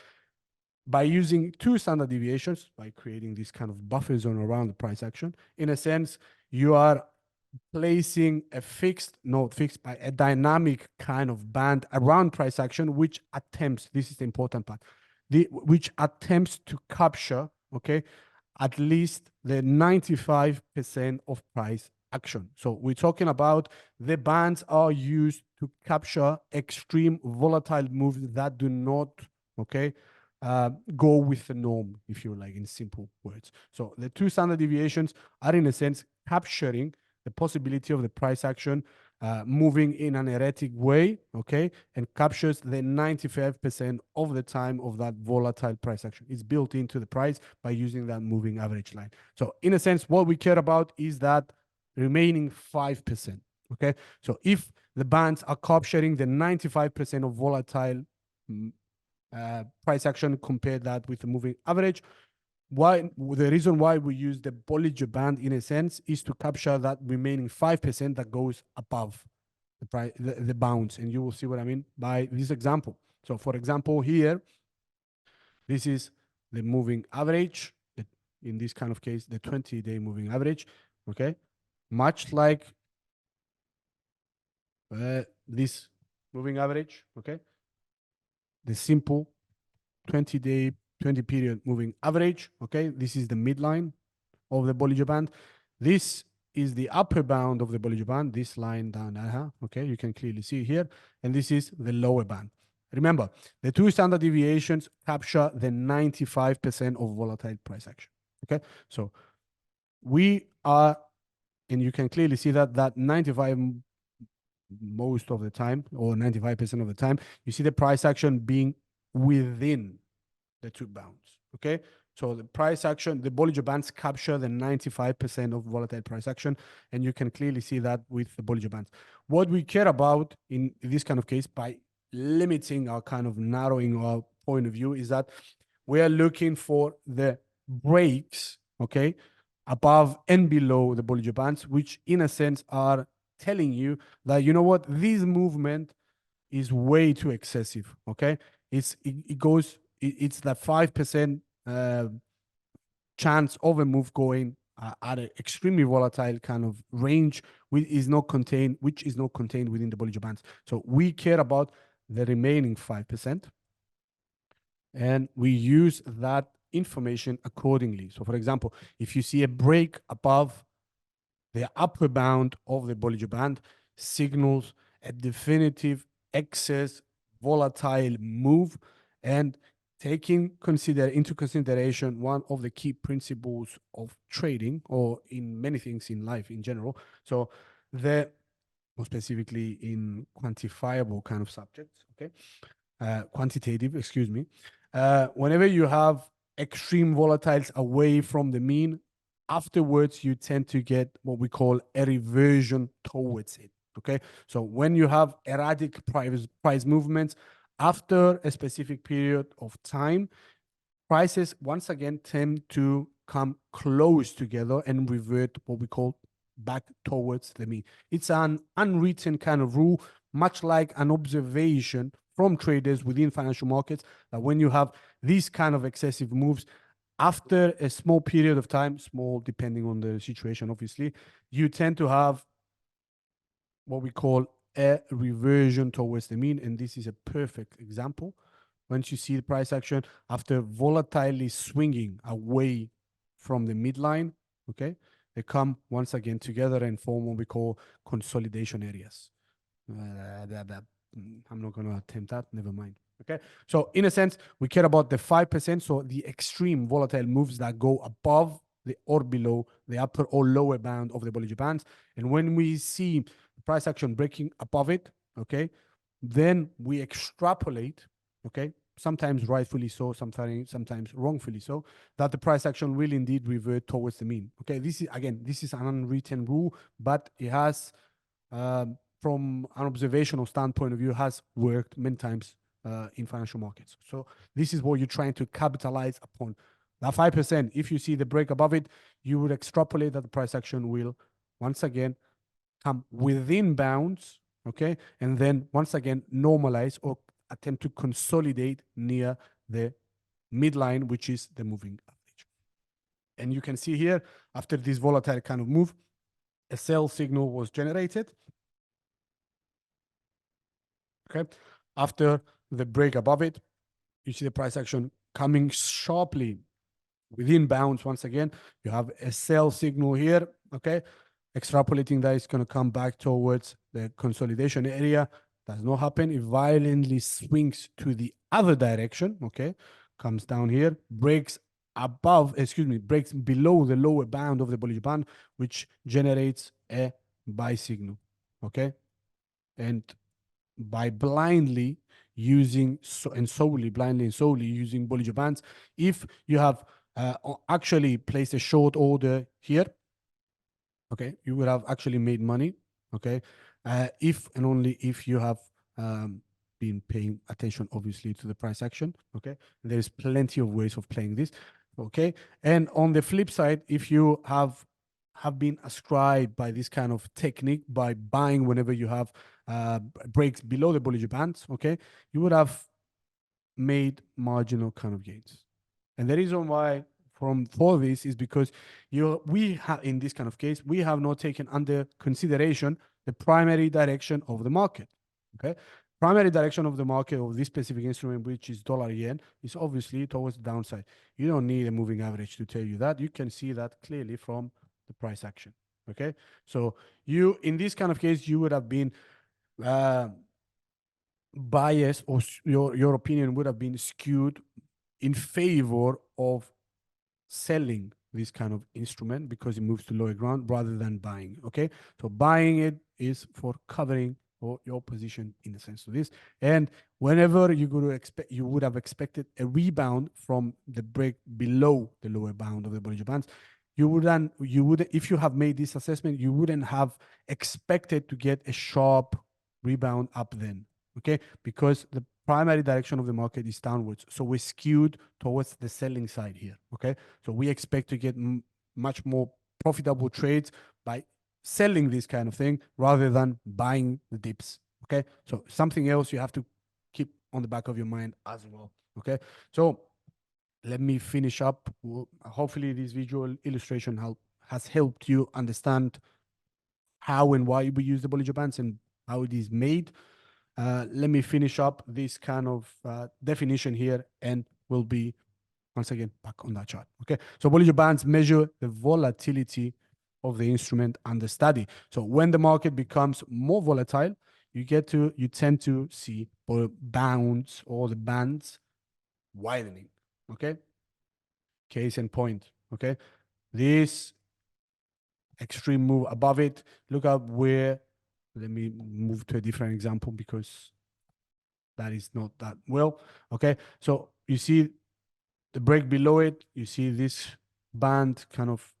by using two standard deviations, by creating this kind of buffer zone around the price action, in a sense, you are placing a by a dynamic kind of band around price action, which attempts, this is the important part, which attempts to capture, okay, at least the 95% of price action. So we're talking about the bands are used to capture extreme volatile moves that do not, okay, go with the norm, if you like, in simple words. So the two standard deviations are, in a sense, capturing the possibility of the price action moving in an erratic way, okay, and captures the 95% of the time of that volatile price action. It's built into the price by using that moving average line. So in a sense, what we care about is that remaining 5%, okay? So if the bands are capturing the 95% of volatile price action, compare that with the moving average. Why? The reason why we use the Bollinger Band, in a sense, is to capture that remaining 5% that goes above the price, the bounds, and you will see what I mean by this example. So, for example, here, this is the moving average. In this kind of case, the 20-day moving average. Okay, much like this moving average. Okay. the simple 20-day, 20 period moving average. Okay, this is the midline of the Bollinger Band. This is the upper bound of the Bollinger Band, this line down, okay, you can clearly see here, and this is the lower band. Remember, the two standard deviations capture the 95% of volatile price action, okay? So we are, and you can clearly see that 95 most of the time, or 95% of the time, you see the price action being within the two bounds, okay? So the price action, the Bollinger Bands capture the 95% of volatile price action, and you can clearly see that with the Bollinger Bands. What we care about in this kind of case, by limiting our kind of narrowing our point of view, is that we are looking for the breaks, okay, above and below the Bollinger Bands, which in a sense are telling you that, you know what, this movement is way too excessive, okay? It's that 5% chance of a move going at an extremely volatile kind of range, which is not contained within the Bollinger Bands. So we care about the remaining 5%, and we use that information accordingly. So for example, if you see a break above the upper bound of the Bollinger Band, signals a definitive excess volatile move, and taking into consideration one of the key principles of trading, or in many things in life in general. So more specifically in quantifiable kind of subjects, okay, quantitative, excuse me. Whenever you have extreme volatiles away from the mean, afterwards you tend to get what we call a reversion towards it, okay? So when you have erratic price movements after a specific period of time, prices once again tend to come close together and revert what we call back towards the mean. It's an unwritten kind of rule, much like an observation from traders within financial markets, that when you have these kind of excessive moves, after a small period of time, small depending on the situation, obviously, you tend to have what we call a reversion towards the mean. And this is a perfect example. Once you see the price action after volatilely swinging away from the midline, okay, they come once again together and form what we call consolidation areas. I'm not going to attempt that, never mind. Okay, so in a sense, we care about the 5%, so the extreme volatile moves that go above or below the upper or lower bound of the Bollinger Bands. And when we see the price action breaking above it, okay, then we extrapolate, okay, sometimes rightfully so, sometimes wrongfully so, that the price action will indeed revert towards the mean. Okay, this is an unwritten rule, but it has, from an observational standpoint of view, has worked many times in financial markets. So this is what you're trying to capitalize upon. That 5%, if you see the break above it, you would extrapolate that the price action will once again come within bounds, okay? And then once again normalize or attempt to consolidate near the midline, which is the moving average. And you can see here, after this volatile kind of move, a sell signal was generated, okay? After the break above it, you see the price action coming sharply within bounds. Once again, you have a sell signal here, okay? Extrapolating that, it's going to come back towards the consolidation area. Does not happen. It violently swings to the other direction, okay? Comes down here, breaks below the lower bound of the Bollinger Band, which generates a buy signal, okay? And by blindly using solely using Bollinger Bands, if you have actually placed a short order here, okay, you would have actually made money, okay, if and only if you have been paying attention, obviously, to the price action, okay? There's plenty of ways of playing this, okay? And on the flip side, if you have been ascribed by this kind of technique, by buying whenever you have breaks below the Bollinger Bands, okay, you would have made marginal kind of gains. And the reason why for this is because we have, in this kind of case, we have not taken under consideration the primary direction of the market, okay? primary direction of the market of this specific instrument, which is dollar yen, is obviously towards the downside. You don't need a moving average to tell you that. You can see that clearly from the price action. Okay, so you, in this kind of case, you would have been biased, or your opinion would have been skewed in favor of selling this kind of instrument because it moves to lower ground rather than buying. Okay, so buying it is for covering or your position in the sense of this. And whenever you go to expect, you would have expected a rebound from the break below the lower bound of the Bollinger Bands. You would, if you have made this assessment, you wouldn't have expected to get a sharp rebound up then. Okay, because the primary direction of the market is downwards, so we're skewed towards the selling side here. Okay, so we expect to get much more profitable trades by selling this kind of thing rather than buying the dips. Okay, so something else you have to keep on the back of your mind as well. Okay, so let me finish up. Hopefully this visual illustration has helped you understand how and why we use the Bollinger Bands and how it is made. Let me finish up this kind of definition here, and we'll be once again back on that chart. Okay, so Bollinger Bands measure the volatility of the instrument under study. So when the market becomes more volatile, you tend to see bounds or the bands widening. Okay, case in point. Okay, this extreme move above it, look up where. Let me move to a different example because that is not that well. Okay, so you see the break below it, you see this band kind of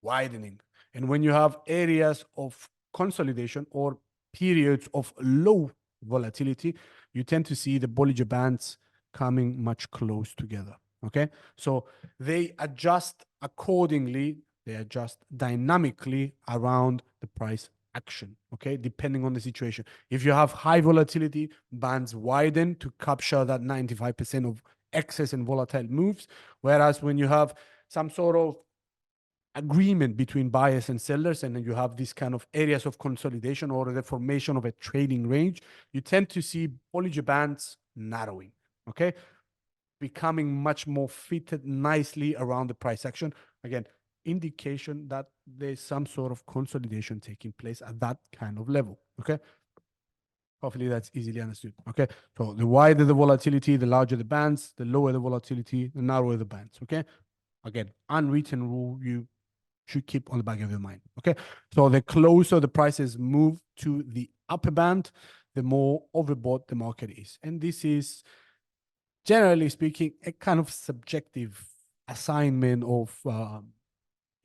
widening. And when you have areas of consolidation or periods of low volatility, you tend to see the Bollinger Bands coming much close together. Okay, so they adjust accordingly, they adjust dynamically around the price action. Okay, depending on the situation. If you have high volatility, bands widen to capture that 95% of excess and volatile moves. Whereas when you have some sort of agreement between buyers and sellers, and then you have these kind of areas of consolidation or the formation of a trading range, you tend to see Bollinger Bands narrowing. Okay, becoming much more fitted nicely around the price action. Again, indication that there's some sort of consolidation taking place at that kind of level. Okay, hopefully that's easily understood. Okay, so the wider the volatility, the larger the bands, the lower the volatility, the narrower the bands. Okay, again, unwritten rule you should keep on the back of your mind. Okay, so the closer the prices move to the upper band, the more overbought the market is. And this is, generally speaking, a kind of subjective assignment of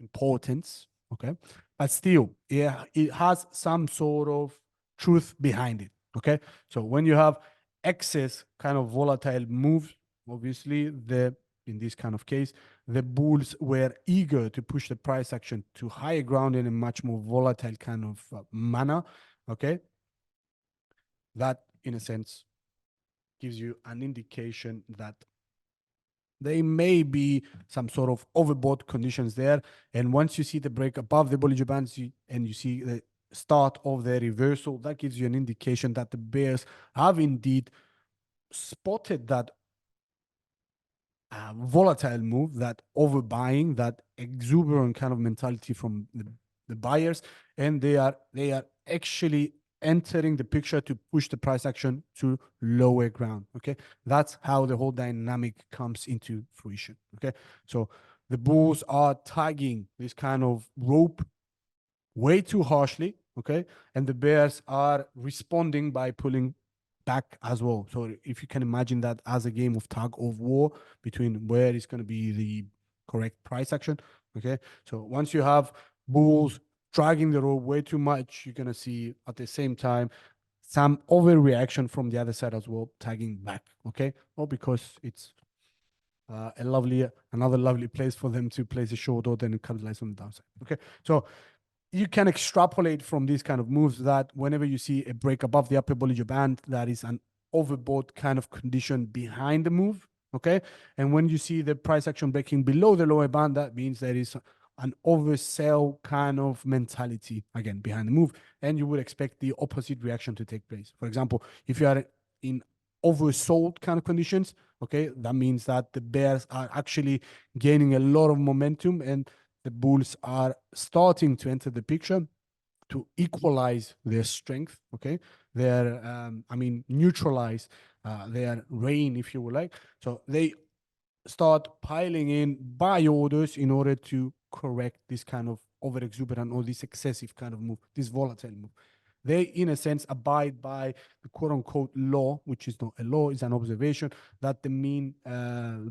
importance. Okay, but still, yeah, it has some sort of truth behind it. Okay, so when you have excess kind of volatile moves, obviously in this kind of case, the bulls were eager to push the price action to higher ground in a much more volatile kind of manner. Okay, that in a sense gives you an indication that there may be some sort of overbought conditions there. And once you see the break above the Bollinger Bands and you see the start of the reversal, that gives you an indication that the bears have indeed spotted that volatile move, that overbuying, that exuberant kind of mentality from the buyers, and they are actually entering the picture to push the price action to lower ground. Okay, that's how the whole dynamic comes into fruition. Okay, so the bulls are tagging this kind of rope way too harshly. Okay, and the bears are responding by pulling back as well. So if you can imagine that as a game of tug of war between where is going to be the correct price action. Okay, so once you have bulls dragging the rope way too much, you're going to see at the same time some overreaction from the other side as well, tagging back. Okay, or because it's another lovely place for them to place a short order and capitalize on the downside. Okay, so you can extrapolate from these kind of moves that whenever you see a break above the upper Bollinger Band, that is an overbought kind of condition behind the move. Okay, and when you see the price action breaking below the lower band, that means there is an oversell kind of mentality again behind the move, and you would expect the opposite reaction to take place. For example, if you are in oversold kind of conditions, okay, that means that the bears are actually gaining a lot of momentum and the bulls are starting to enter the picture to equalize their strength, okay, their neutralize their reign, if you would like. So they start piling in buy orders in order to correct this kind of over exuberant or this excessive kind of move, this volatile move. They, in a sense, abide by the quote unquote law, which is not a law, it's an observation that the mean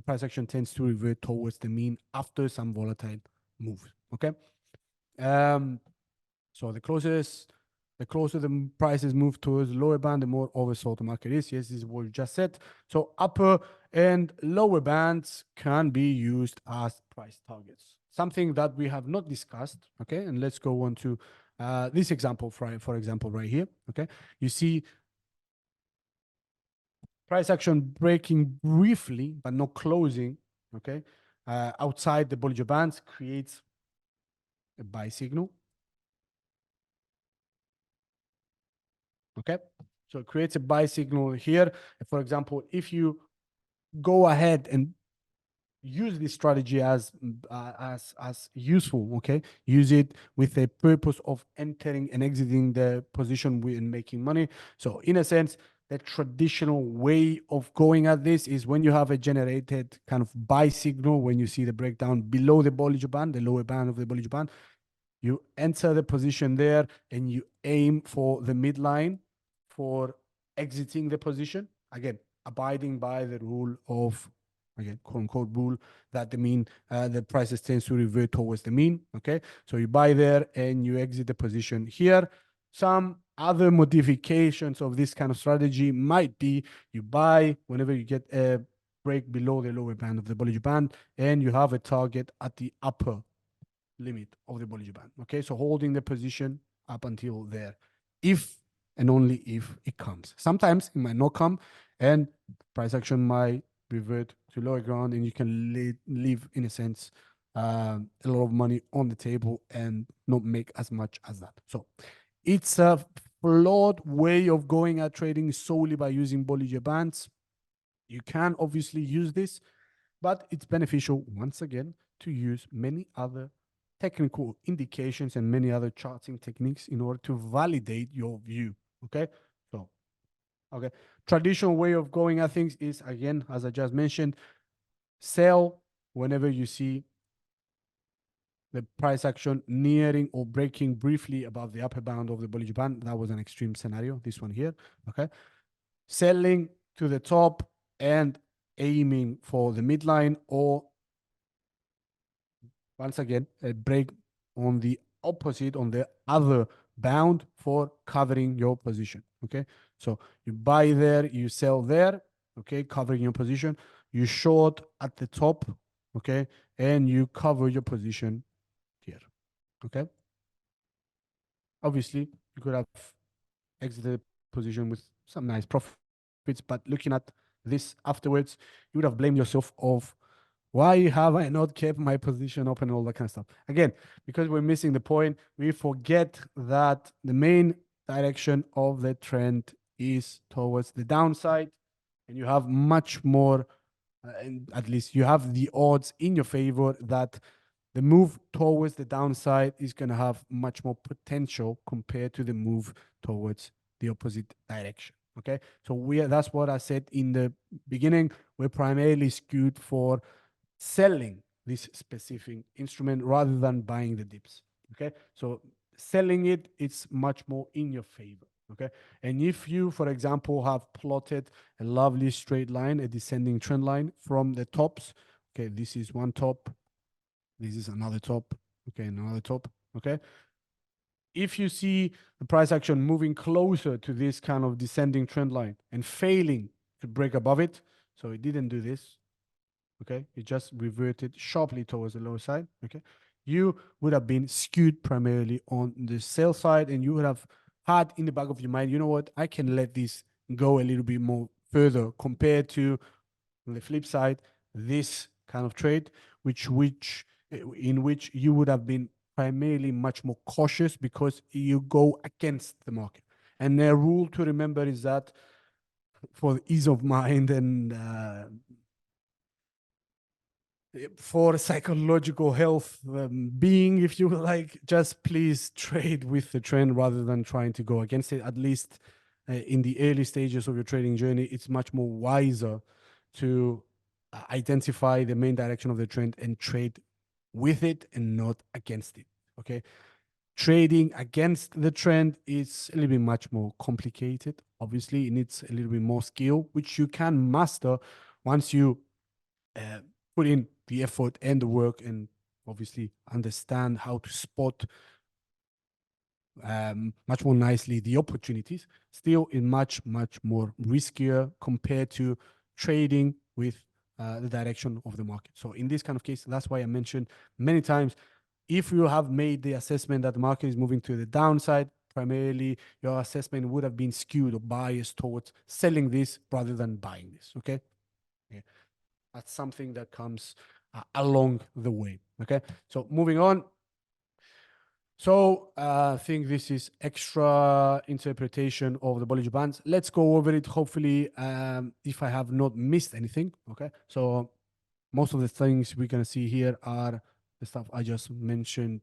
price action tends to revert towards the mean after some volatile moves. Okay. So the closer the prices move towards the lower band, the more oversold the market is. Yes, this is what we just said. So upper and lower bands can be used as price targets. Something that we have not discussed, okay? And let's go on to this example, for example, right here, okay? You see price action breaking briefly, but not closing, okay? Outside the Bollinger Bands creates a buy signal. Okay, so it creates a buy signal here. For example, if you go ahead and use this strategy as useful, okay, use it with a purpose of entering and exiting the position and making money. So in a sense, the traditional way of going at this is when you have a generated kind of buy signal, when you see the breakdown below the Bollinger Band, the lower band of the Bollinger Band, you enter the position there and you aim for the midline for exiting the position. Again, abiding by the rule of, again, quote unquote rule that the mean, the prices tends to revert towards the mean. Okay. So you buy there and you exit the position here. Some other modifications of this kind of strategy might be you buy whenever you get a break below the lower band of the Bollinger Band and you have a target at the upper limit of the Bollinger Band. Okay, so holding the position up until there, if and only if it comes. Sometimes it might not come, and price action might revert to lower ground, and you can leave, in a sense, a lot of money on the table and not make as much as that. So it's a flawed way of going at trading solely by using Bollinger Bands. You can obviously use this, but it's beneficial, once again, to use many other technical indications and many other charting techniques in order to validate your view. Okay, so okay, traditional way of going at things is, again, as I just mentioned, sell whenever you see the price action nearing or breaking briefly above the upper bound of the Bollinger Band. That was an extreme scenario, this one here. Okay, selling to the top and aiming for the midline, or once again, a break on the opposite, on the other bound for covering your position. Okay, so you buy there, you sell there, okay, covering your position. You short at the top, okay, and you cover your position here. Okay, obviously you could have exited the position with some nice profits, but looking at this afterwards, you would have blamed yourself of, why have I not kept my position open and all that kind of stuff? Again, because we're missing the point, we forget that the main direction of the trend is towards the downside, and you have much more, and at least you have the odds in your favor that the move towards the downside is going to have much more potential compared to the move towards the opposite direction. Okay, so that's what I said in the beginning. We're primarily skewed for selling this specific instrument rather than buying the dips. Okay, so selling it, it's much more in your favor. Okay, and if you, for example, have plotted a lovely straight line, a descending trend line from the tops, okay, this is one top, this is another top, okay, another top. Okay, if you see the price action moving closer to this kind of descending trend line and failing to break above it, so it didn't do this, okay, it just reverted sharply towards the lower side, okay, you would have been skewed primarily on the sell side, and you would have had in the back of your mind, you know what, I can let this go a little bit more further compared to, on the flip side, this kind of trade, which in which you would have been primarily much more cautious because you go against the market. And a rule to remember is that for ease of mind and for psychological health being, if you like, just please trade with the trend rather than trying to go against it. At least in the early stages of your trading journey, it's much more wiser to identify the main direction of the trend and trade with it and not against it. Okay. Trading against the trend is a little bit much more complicated. Obviously, it needs a little bit more skill, which you can master once you put in the effort and the work, and obviously understand how to spot much more nicely the opportunities. Still, in much more riskier compared to trading with the direction of the market. So in this kind of case, that's why I mentioned many times, if you have made the assessment that the market is moving to the downside, primarily your assessment would have been skewed or biased towards selling this rather than buying this. Okay. That's something that comes along the way. Okay, so moving on. So I think this is extra interpretation of the Bollinger Bands. Let's go over it, hopefully, if I have not missed anything. Okay, so most of the things we're going to see here are the stuff I just mentioned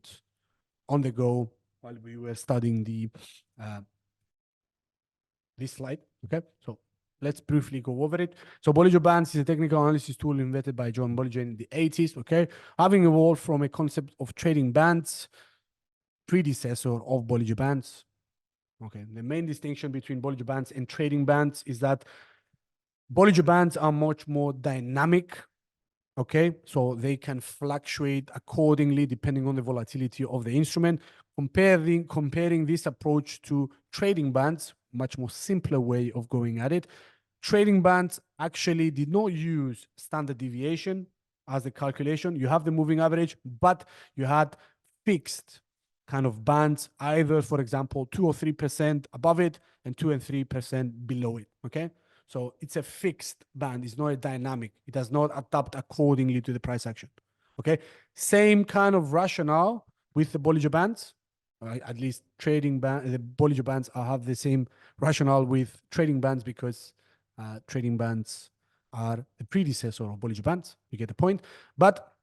on the go while we were studying this slide. Okay, so let's briefly go over it. So Bollinger Bands is a technical analysis tool invented by John Bollinger in the 80s, okay? Having evolved from a concept of trading bands, predecessor of Bollinger Bands. Okay, the main distinction between Bollinger Bands and trading bands is that Bollinger Bands are much more dynamic, okay? So they can fluctuate accordingly depending on the volatility of the instrument. Comparing this approach to trading bands, much more simpler way of going at it. Trading bands actually did not use standard deviation as the calculation. You have the moving average, but you had fixed kind of bands, either, for example, 2 or 3% above it and 2 and 3% below it, okay? So it's a fixed band. It's not a dynamic. It does not adapt accordingly to the price action, okay? Same kind of rationale with the Bollinger Bands. Right? At least the Bollinger Bands have the same rationale with trading bands because trading bands are the predecessor of Bollinger Bands. You get the point. But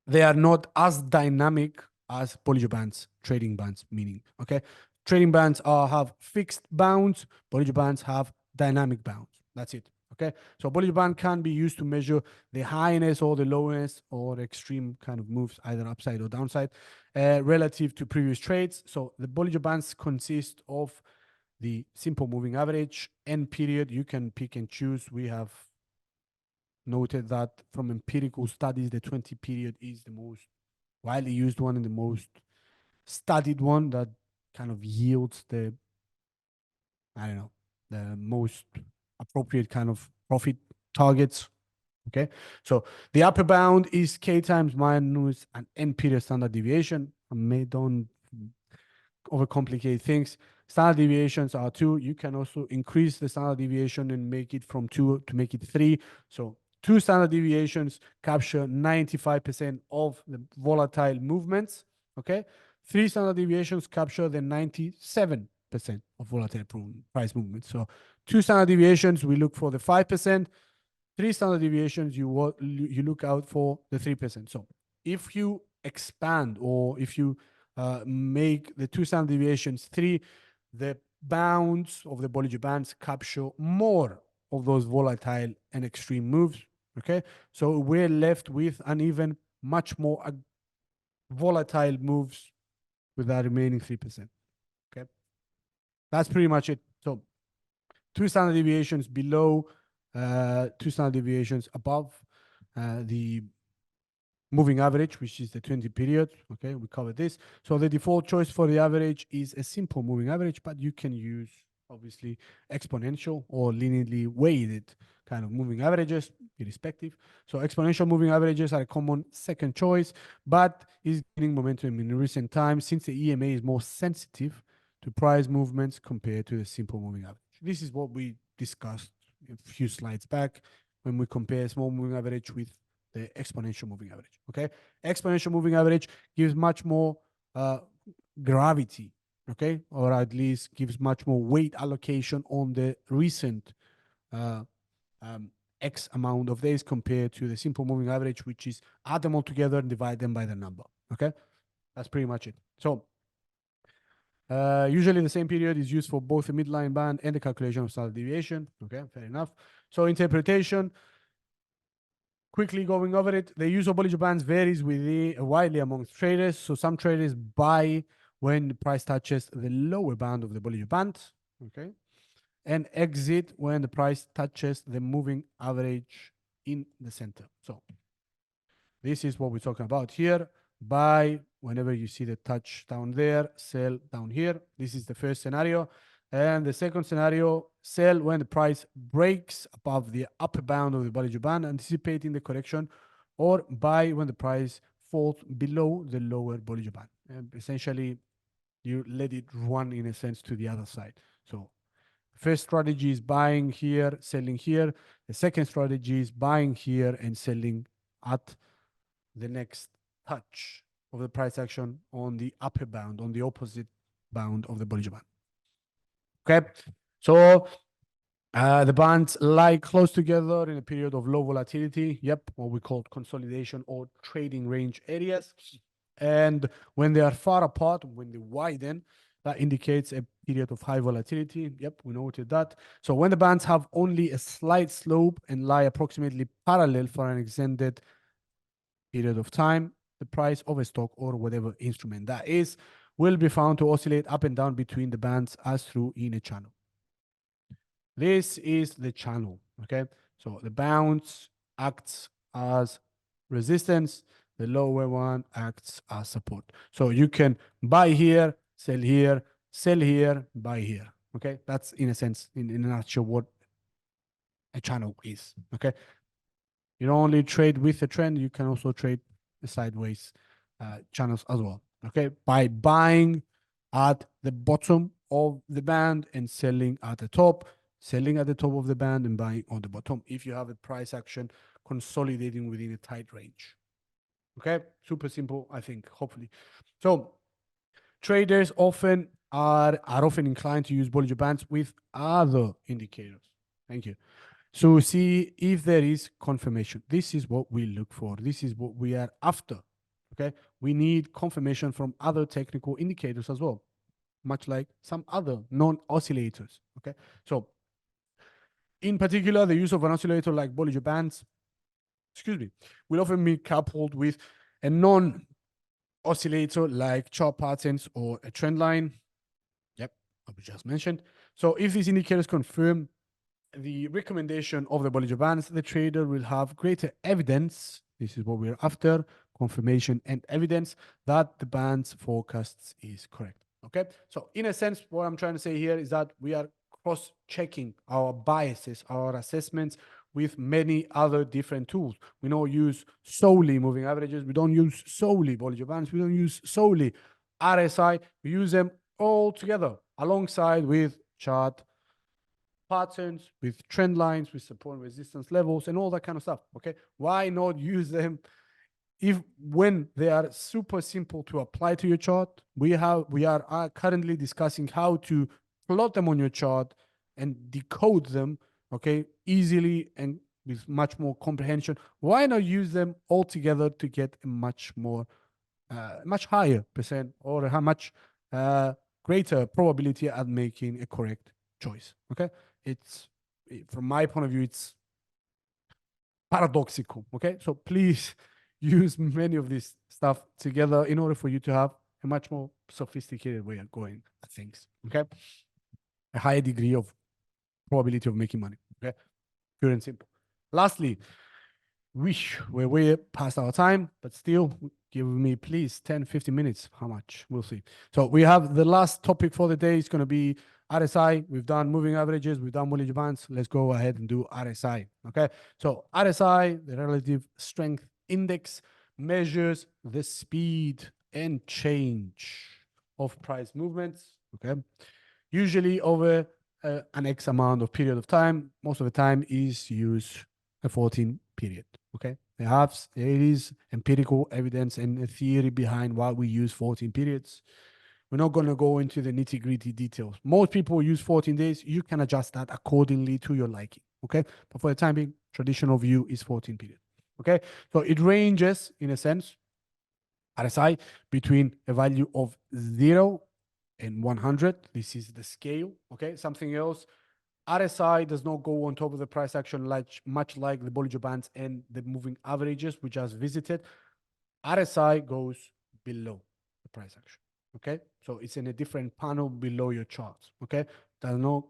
they are not as dynamic as Bollinger Bands, trading bands, meaning, okay? Trading bands have fixed bounds. Bollinger Bands have dynamic bounds. That's it, okay? So Bollinger Band can be used to measure the highness or the lowness or extreme kind of moves, either upside or downside, relative to previous trades. So the Bollinger Bands consist of the simple moving average, end period. You can pick and choose. We have noted that from empirical studies, the 20 period is the most widely used one and the most studied one that kind of yields the, I don't know, the most appropriate kind of profit targets. Okay, so the upper bound is K times minus an end period standard deviation. Don't overcomplicate things. Standard deviations are 2. You can also increase the standard deviation and make it from 2 to make it 3. So 2 standard deviations capture 95% of the volatile movements. Okay, 3 standard deviations capture the 97% of volatile price movements. So 2 standard deviations, we look for the 5%. 3 standard deviations, you look out for the 3%. So if you expand or if you make the 2 standard deviations 3, the bounds of the Bollinger Bands capture more of those volatile and extreme moves. Okay, so we're left with an even much more volatile moves with that remaining 3%. Okay, that's pretty much it. So 2 standard deviations below, 2 standard deviations above the moving average, which is the 20 period. Okay, we covered this. So the default choice for the average is a simple moving average, but you can use obviously exponential or linearly weighted kind of moving averages, irrespective. So exponential moving averages are a common second choice, but is gaining momentum in recent times since the EMA is more sensitive to price movements compared to the simple moving average. This is what we discussed a few slides back when we compare small moving average with the exponential moving average. Okay, exponential moving average gives much more gravity, okay, or at least gives much more weight allocation on the recent X amount of days compared to the simple moving average, which is add them all together and divide them by the number. Okay, that's pretty much it. So usually the same period is used for both the midline band and the calculation of standard deviation. Okay, fair enough. So interpretation, quickly going over it, the use of Bollinger Bands varies widely amongst traders. So some traders buy when the price touches the lower bound of the Bollinger Band, okay, and exit when the price touches the moving average in the center. So this is what we're talking about here. Buy whenever you see the touch down there, sell down here. This is the first scenario. And the second scenario, sell when the price breaks above the upper bound of the Bollinger Band, anticipating the correction, or buy when the price falls below the lower Bollinger Band. And essentially, you let it run in a sense to the other side. So first strategy is buying here, selling here. The second strategy is buying here and selling at the next touch of the price action on the upper bound, on the opposite bound of the Bollinger Band. Okay, so the bands lie close together in a period of low volatility. Yep, what we call consolidation or trading range areas. And when they are far apart, when they widen, that indicates a period of high volatility. Yep, we noted that. So when the bands have only a slight slope and lie approximately parallel for an extended period of time, the price of a stock or whatever instrument that is will be found to oscillate up and down between the bands as through in a channel. This is the channel, okay? So the bounce acts as resistance, the lower one acts as support. So you can buy here, sell here, sell here, buy here, okay? That's in a sense, in a nutshell, what a channel is, okay? You don't only trade with the trend, you can also trade the sideways channels as well, okay? By buying at the bottom of the band and selling at the top, selling at the top of the band and buying on the bottom if you have a price action consolidating within a tight range. Okay, super simple, I think, hopefully. So traders often are often inclined to use Bollinger Bands with other indicators. Thank you. So see if there is confirmation. This is what we look for. This is what we are after. Okay, we need confirmation from other technical indicators as well, much like some other non-oscillators. Okay, so in particular, the use of an oscillator like Bollinger Bands, will often be coupled with a non-oscillator like chart patterns or a trend line. Yep, what we just mentioned. So if these indicators confirm the recommendation of the Bollinger Bands, the trader will have greater evidence. This is what we're after, confirmation and evidence that the band's forecast is correct. Okay, so in a sense, what I'm trying to say here is that we are cross-checking our biases, our assessments with many other different tools. We don't use solely moving averages. We don't use solely Bollinger Bands. We don't use solely RSI. We use them all together alongside with chart patterns, with trend lines, with support and resistance levels, and all that kind of stuff. Okay, why not use them when they are super simple to apply to your chart? We are currently discussing how to plot them on your chart and decode them, okay, easily and with much more comprehension. Why not use them all together to get a much higher percent or a much greater probability at making a correct choice? Okay, from my point of view, it's paradoxical. Okay, so please use many of this stuff together in order for you to have a much more sophisticated way of going at things. Okay, a higher degree of probability of making money. Okay, pure and simple. Lastly, we're way past our time, but still give me please 10-15 minutes. How much? We'll see. So we have the last topic for the day. It's going to be RSI. We've done moving averages. We've done Bollinger Bands. Let's go ahead and do RSI. Okay. So RSI, the relative strength index, measures the speed and change of price movements. Okay. Usually over an X amount of period of time. Most of the time is use a 14 period. Okay, there is empirical evidence and a theory behind why we use 14 periods. We're not going to go into the nitty-gritty details. Most people use 14 days. You can adjust that accordingly to your liking. Okay, but for the time being, traditional view is 14 periods. Okay, so it ranges in a sense, RSI, between a value of 0 and 100. This is the scale. Okay, something else. RSI does not go on top of the price action much like the Bollinger Bands and the moving averages we just visited. RSI goes below the price action. Okay, so it's in a different panel below your charts. Okay, does not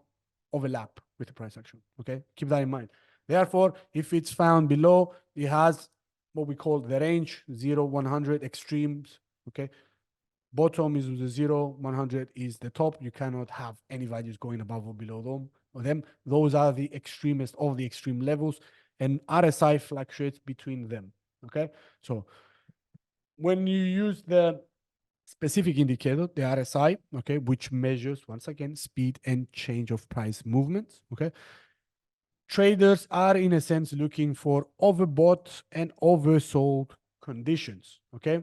overlap with the price action. Okay, keep that in mind. Therefore, if it's found below, it has what we call the range 0, 100 extremes. Okay, bottom is the 0, 100 is the top. You cannot have any values going above or below them. Those are the extremest of the extreme levels, and RSI fluctuates between them. Okay, so when you use the specific indicator, the RSI, okay, which measures once again speed and change of price movements, okay, traders are in a sense looking for overbought and oversold conditions, okay,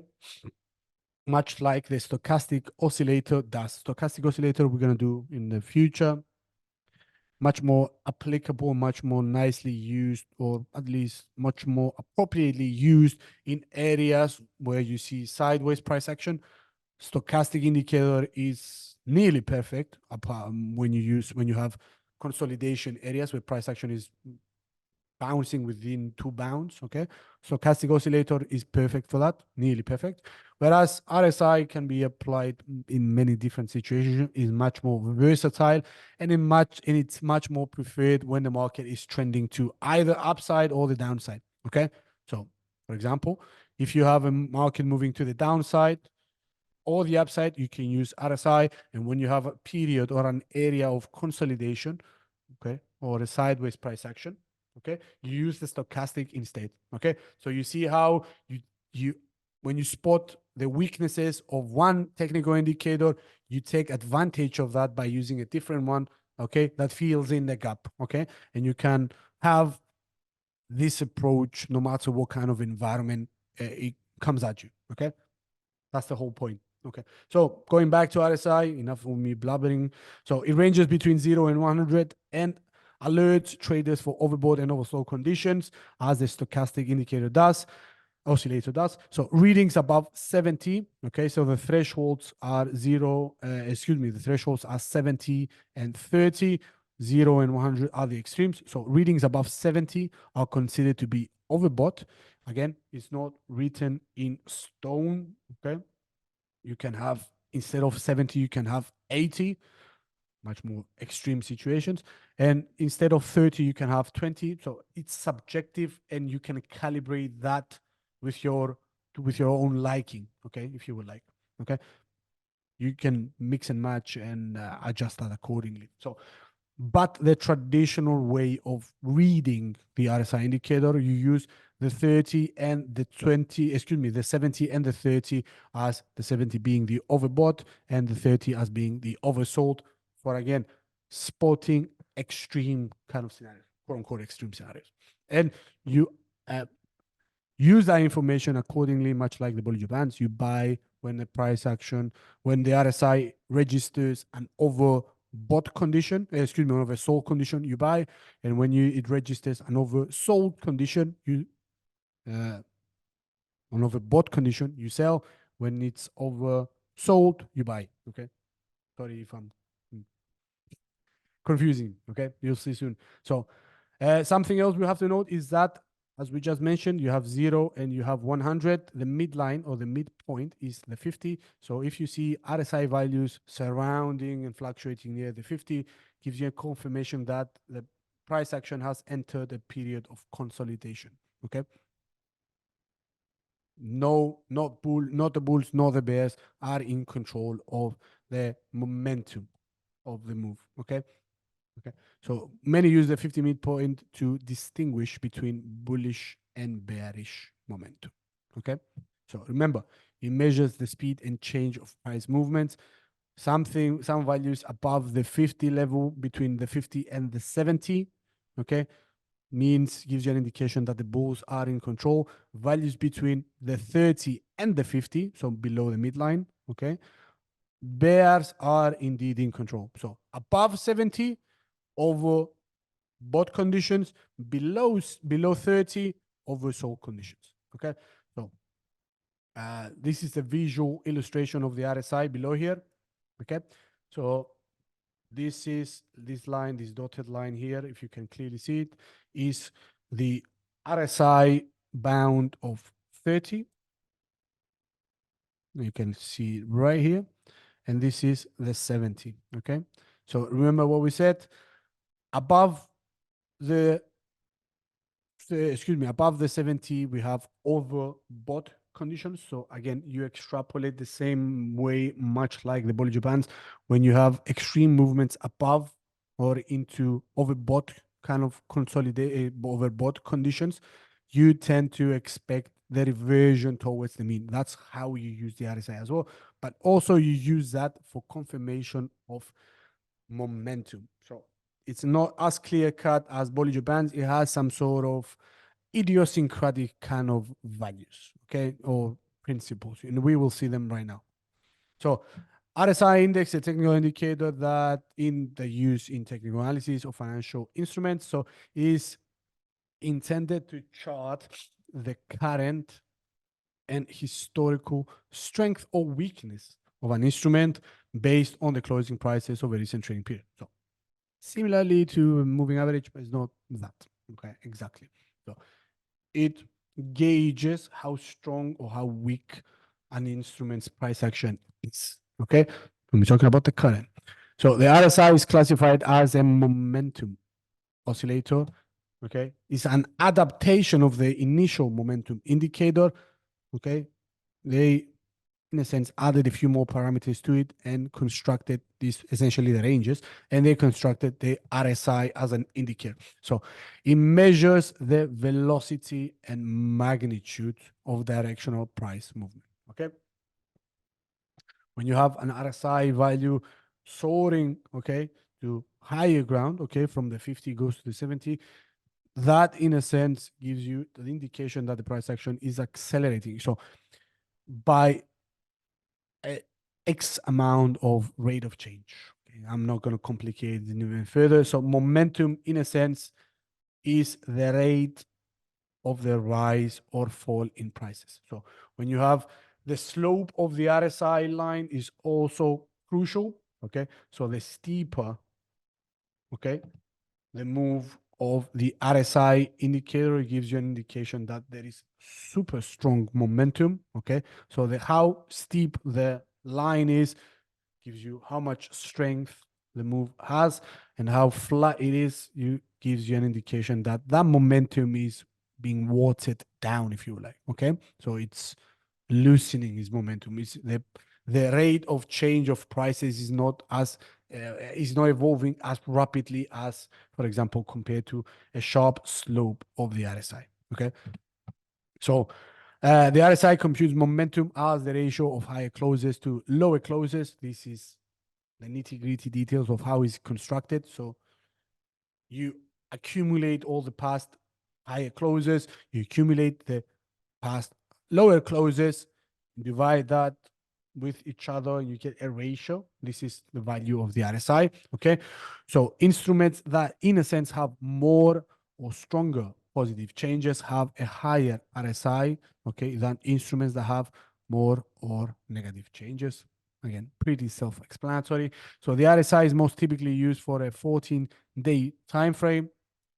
much like the stochastic oscillator does. Stochastic oscillator we're going to do in the future, much more applicable, much more nicely used, or at least much more appropriately used in areas where you see sideways price action. Stochastic indicator is nearly perfect apart when you have consolidation areas where price action is bouncing within 2 bounds. Okay, stochastic oscillator is perfect for that, nearly perfect. Whereas RSI can be applied in many different situations, is much more versatile, and it's much more preferred when the market is trending to either upside or the downside. Okay, so for example, if you have a market moving to the downside or the upside, you can use RSI. And when you have a period or an area of consolidation, okay, or a sideways price action, okay, you use the stochastic instead. Okay, so you see how you when you spot the weaknesses of one technical indicator, you take advantage of that by using a different one, okay, that fills in the gap. Okay, and you can have this approach no matter what kind of environment it comes at you. Okay, that's the whole point. Okay, so going back to RSI, enough of me blabbering. So it ranges between 0 and 100 and alerts traders for overbought and oversold conditions, as the stochastic oscillator does. So readings above 70. Okay, so the thresholds are the thresholds are 70 and 30. 0 and 100 are the extremes. So readings above 70 are considered to be overbought. Again, it's not written in stone. Okay, you can have, instead of 70, you can have 80, much more extreme situations. And instead of 30, you can have 20. So it's subjective, and you can calibrate that with your own liking. Okay, if you would like. Okay, you can mix and match and adjust that accordingly. So, but the traditional way of reading the RSI indicator, you use the 30 and the 20, the 70 and the 30, as the 70 being the overbought and the 30 as being the oversold, for again spotting extreme kind of scenarios, quote unquote extreme scenarios. And you use that information accordingly, much like the Bollinger Bands. You buy when the price action, when the RSI registers an overbought condition, an oversold condition, you buy. And when it registers an oversold condition, an overbought condition, you sell. When it's oversold, you buy. Okay, sorry if I'm confusing. Okay, you'll see soon. So something else we have to note is that, as we just mentioned, you have 0 and you have 100. The midline or the midpoint is the 50. So if you see RSI values surrounding and fluctuating near the 50, gives you a confirmation that the price action has entered a period of consolidation. Okay. No, not the bulls, nor the bears are in control of the momentum of the move. Okay. Okay. So many use the 50 midpoint to distinguish between bullish and bearish momentum. Okay. So remember, it measures the speed and change of price movements. Some values above the 50 level, between the 50 and the 70. Okay. gives you an indication that the bulls are in control. Values between the 30 and the 50, so below the midline, okay? Bears are indeed in control. So above 70, over bought conditions, below 30, oversold conditions, okay? So this is a visual illustration of the RSI below here, okay? So this is this line, this dotted line here, if you can clearly see it, is the RSI bound of 30. You can see it right here. And this is the 70, okay? So remember what we said, above the 70, we have overbought conditions. So again, you extrapolate the same way, much like the Bollinger Bands, when you have extreme movements above or into overbought kind of consolidated overbought conditions, you tend to expect the reversion towards the mean. That's how you use the RSI as well. But also you use that for confirmation of momentum. So it's not as clear cut as Bollinger Bands. It has some sort of idiosyncratic kind of values, okay, or principles, and we will see them right now. So RSI index, a technical indicator that in the use in technical analysis of financial instruments, so is intended to chart the current and historical strength or weakness of an instrument based on the closing prices of a recent trading period. So similarly to moving average, but it's not that, okay, exactly. So it gauges how strong or how weak an instrument's price action is, okay? When we're talking about the current. So the RSI is classified as a momentum oscillator, okay? It's an adaptation of the initial momentum indicator, okay? They, in a sense, added a few more parameters to it and constructed these, essentially the ranges, and they constructed the RSI as an indicator. So it measures the velocity and magnitude of directional price movement, okay? When you have an RSI value soaring, okay, to higher ground, okay, from the 50 goes to the 70, that in a sense gives you the indication that the price action is accelerating. So by X amount of rate of change. Okay, I'm not going to complicate it even further. So momentum, in a sense, is the rate of the rise or fall in prices. So when you have the slope of the RSI line is also crucial. Okay, so the steeper, okay, the move of the RSI indicator gives you an indication that there is super strong momentum. Okay, so how steep the line is gives you how much strength the move has, and how flat it is gives you an indication that that momentum is being watered down, if you like. Okay, so it's loosening its momentum. It's the rate of change of prices is not evolving as rapidly as, for example, compared to a sharp slope of the RSI. Okay, so the RSI computes momentum as the ratio of higher closes to lower closes. This is the nitty-gritty details of how it's constructed. So you accumulate all the past higher closes, you accumulate the past lower closes, divide that with each other, and you get a ratio. This is the value of the RSI, okay? So instruments that, in a sense, have more or stronger positive changes have a higher RSI, okay, than instruments that have more or negative changes. Again, pretty self-explanatory. So the RSI is most typically used for a 14-day time frame.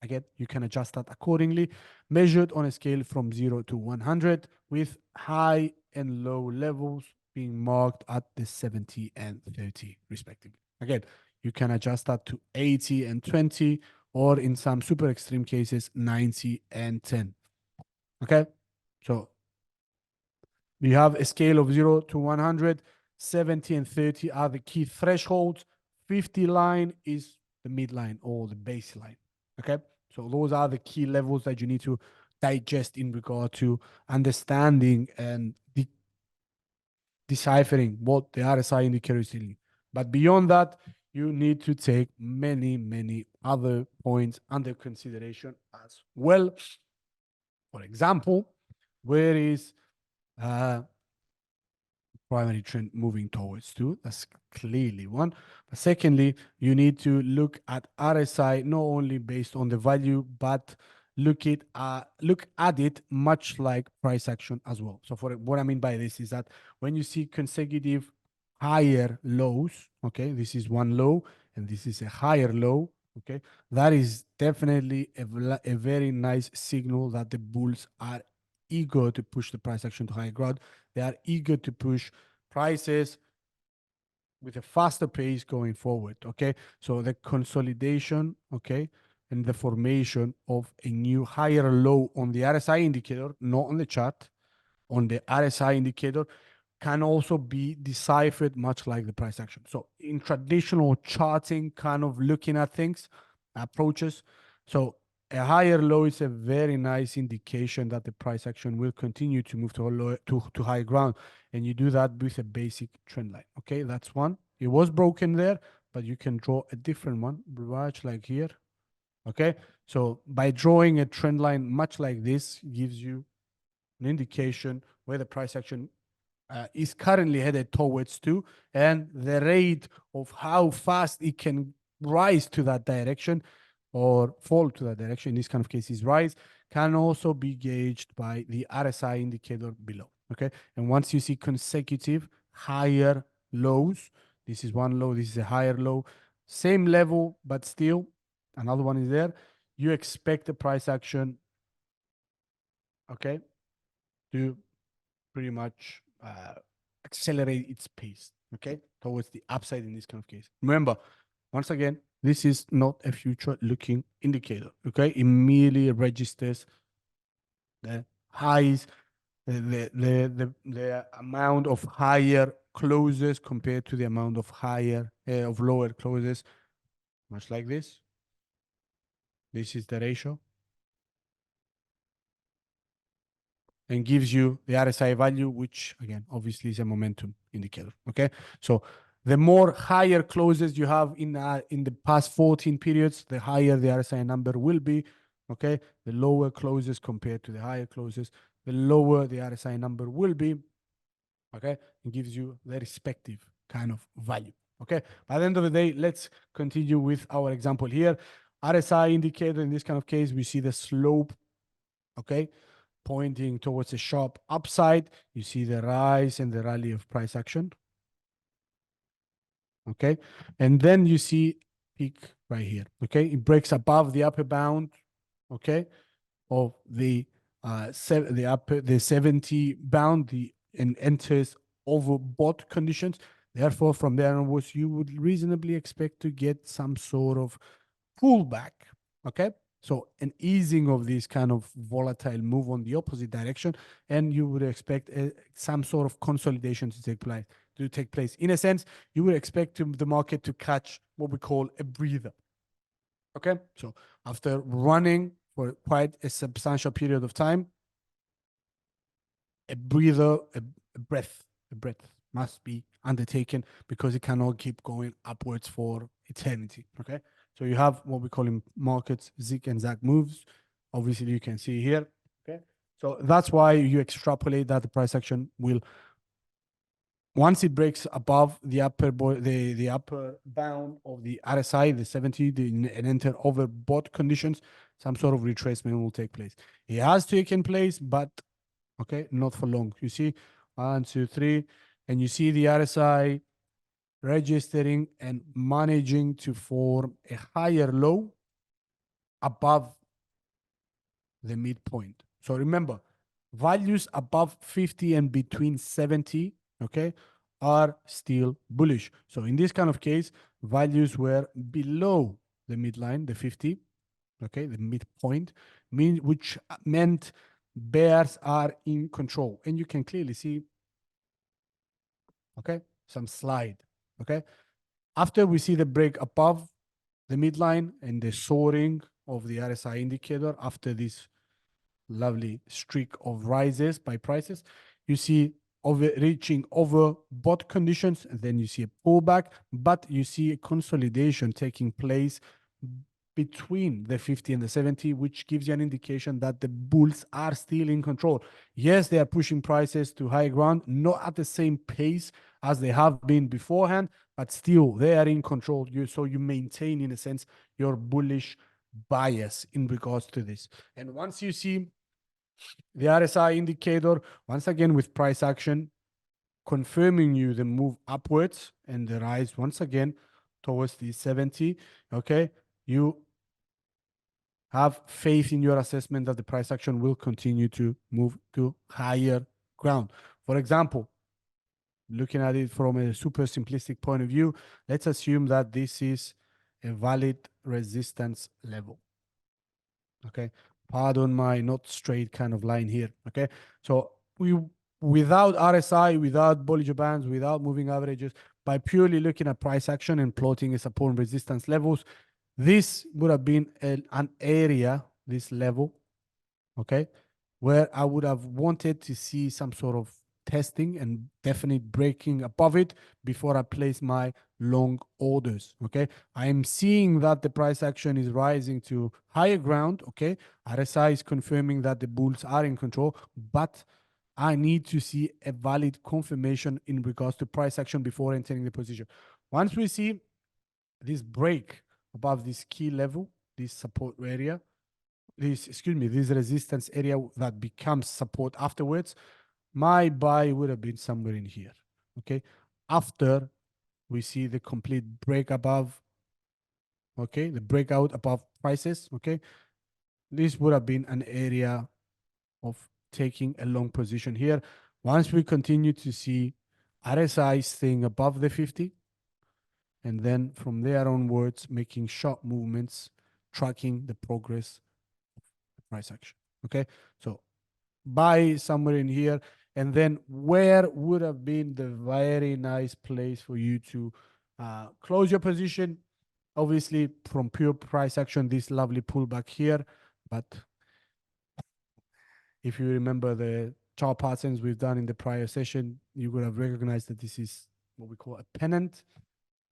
Again, you can adjust that accordingly, measured on a scale from 0 to 100, with high and low levels being marked at the 70 and 30, respectively. Again, you can adjust that to 80 and 20, or in some super extreme cases, 90 and 10. Okay, so you have a scale of 0 to 100, 70 and 30 are the key thresholds. 50 line is the midline or the baseline. Okay, so those are the key levels that you need to digest in regard to understanding and deciphering what the RSI indicator is doing. But beyond that, you need to take many other points under consideration as well. For example, where is primary trend moving towards to? That's clearly one. But secondly, you need to look at RSI not only based on the value, but look at it much like price action as well. So for what I mean by this is that when you see consecutive higher lows, okay, this is one low and this is a higher low, okay, that is definitely a very nice signal that the bulls are eager to push the price action to higher ground. They are eager to push prices with a faster pace going forward. Okay, so the consolidation, okay, and the formation of a new higher low on the RSI indicator, not on the chart, on the RSI indicator, can also be deciphered much like the price action. So in traditional charting, kind of looking at things, approaches, so a higher low is a very nice indication that the price action will continue to move to a low, to high ground, and you do that with a basic trend line. Okay, that's one. It was broken there, but you can draw a different one, much like here. Okay, so by drawing a trend line much like this, gives you an indication where the price action is currently headed towards to, and the rate of how fast it can rise to that direction or fall to that direction, in this kind of cases rise, can also be gauged by the RSI indicator below. Okay, and once you see consecutive higher lows, this is one low, this is a higher low, same level, but still another one is there, you expect the price action, okay, to pretty much accelerate its pace, okay, towards the upside in this kind of case. Remember, once again, this is not a future looking indicator, okay? It merely registers the highs, the amount of higher closes compared to the amount of of lower closes, much like this. This is the ratio. And gives you the RSI value, which again, obviously is a momentum indicator, okay? So the more higher closes you have in the past 14 periods, the higher the RSI number will be, okay? The lower closes compared to the higher closes, the lower the RSI number will be, okay? It gives you the respective kind of value, okay? By the end of the day, let's continue with our example here. RSI indicator, in this kind of case, we see the slope, okay, pointing towards a sharp upside. You see the rise and the rally of price action. Okay. And then you see peak right here. Okay. It breaks above the upper bound, okay, of the 70 bound, and enters overbought conditions. Therefore, from there onwards, you would reasonably expect to get some sort of pullback. Okay. So an easing of this kind of volatile move on the opposite direction, and you would expect some sort of consolidation to take place. In a sense, you would expect the market to catch what we call a breather. Okay, so after running for quite a substantial period of time, a breather, a breath must be undertaken, because it cannot keep going upwards for eternity. Okay, so you have what we call in markets zig and zag moves. Obviously, you can see here. Okay, so that's why you extrapolate that the price action will, once it breaks above the upper bound of the RSI, the 70, and enter overbought conditions, some sort of retracement will take place. It has taken place, but okay, not for long. You see 1, 2, 3, and you see the RSI registering and managing to form a higher low above the midpoint. So remember, values above 50 and between 70, okay, are still bullish. So in this kind of case, values were below the midline, the 50, okay, the midpoint, which meant bears are in control. And you can clearly see, okay, some slide, okay. After we see the break above the midline and the soaring of the RSI indicator, after this lovely streak of rises by prices, you see reaching overbought conditions, and then you see a pullback, but you see a consolidation taking place between the 50 and the 70, which gives you an indication that the bulls are still in control. Yes, they are pushing prices to high ground, not at the same pace as they have been beforehand, but still they are in control. So you maintain, in a sense, your bullish bias in regards to this. And once you see the RSI indicator, once again with price action, confirming you the move upwards and the rise once again towards the 70, okay, you have faith in your assessment that the price action will continue to move to higher ground. For example, looking at it from a super simplistic point of view, let's assume that this is a valid resistance level. Okay, pardon my not straight kind of line here. Okay, so we, without RSI, without Bollinger Bands, without moving averages, by purely looking at price action and plotting a support and resistance levels, this would have been an area, this level, okay, where I would have wanted to see some sort of testing and definite breaking above it before I place my long orders. Okay, I am seeing that the price action is rising to higher ground. Okay, RSI is confirming that the bulls are in control, but I need to see a valid confirmation in regards to price action before entering the position. Once we see this break above this key level, this support area, this resistance area that becomes support afterwards, my buy would have been somewhere in here. Okay, after we see the complete break above, okay, the breakout above prices, okay, this would have been an area of taking a long position here. Once we continue to see RSI staying above the 50, and then from there onwards making short movements, tracking the progress of the price action. Okay, so buy somewhere in here, and then where would have been the very nice place for you to close your position? Obviously, from pure price action, this lovely pullback here, but if you remember the chart patterns we've done in the prior session, you would have recognized that this is what we call a pennant,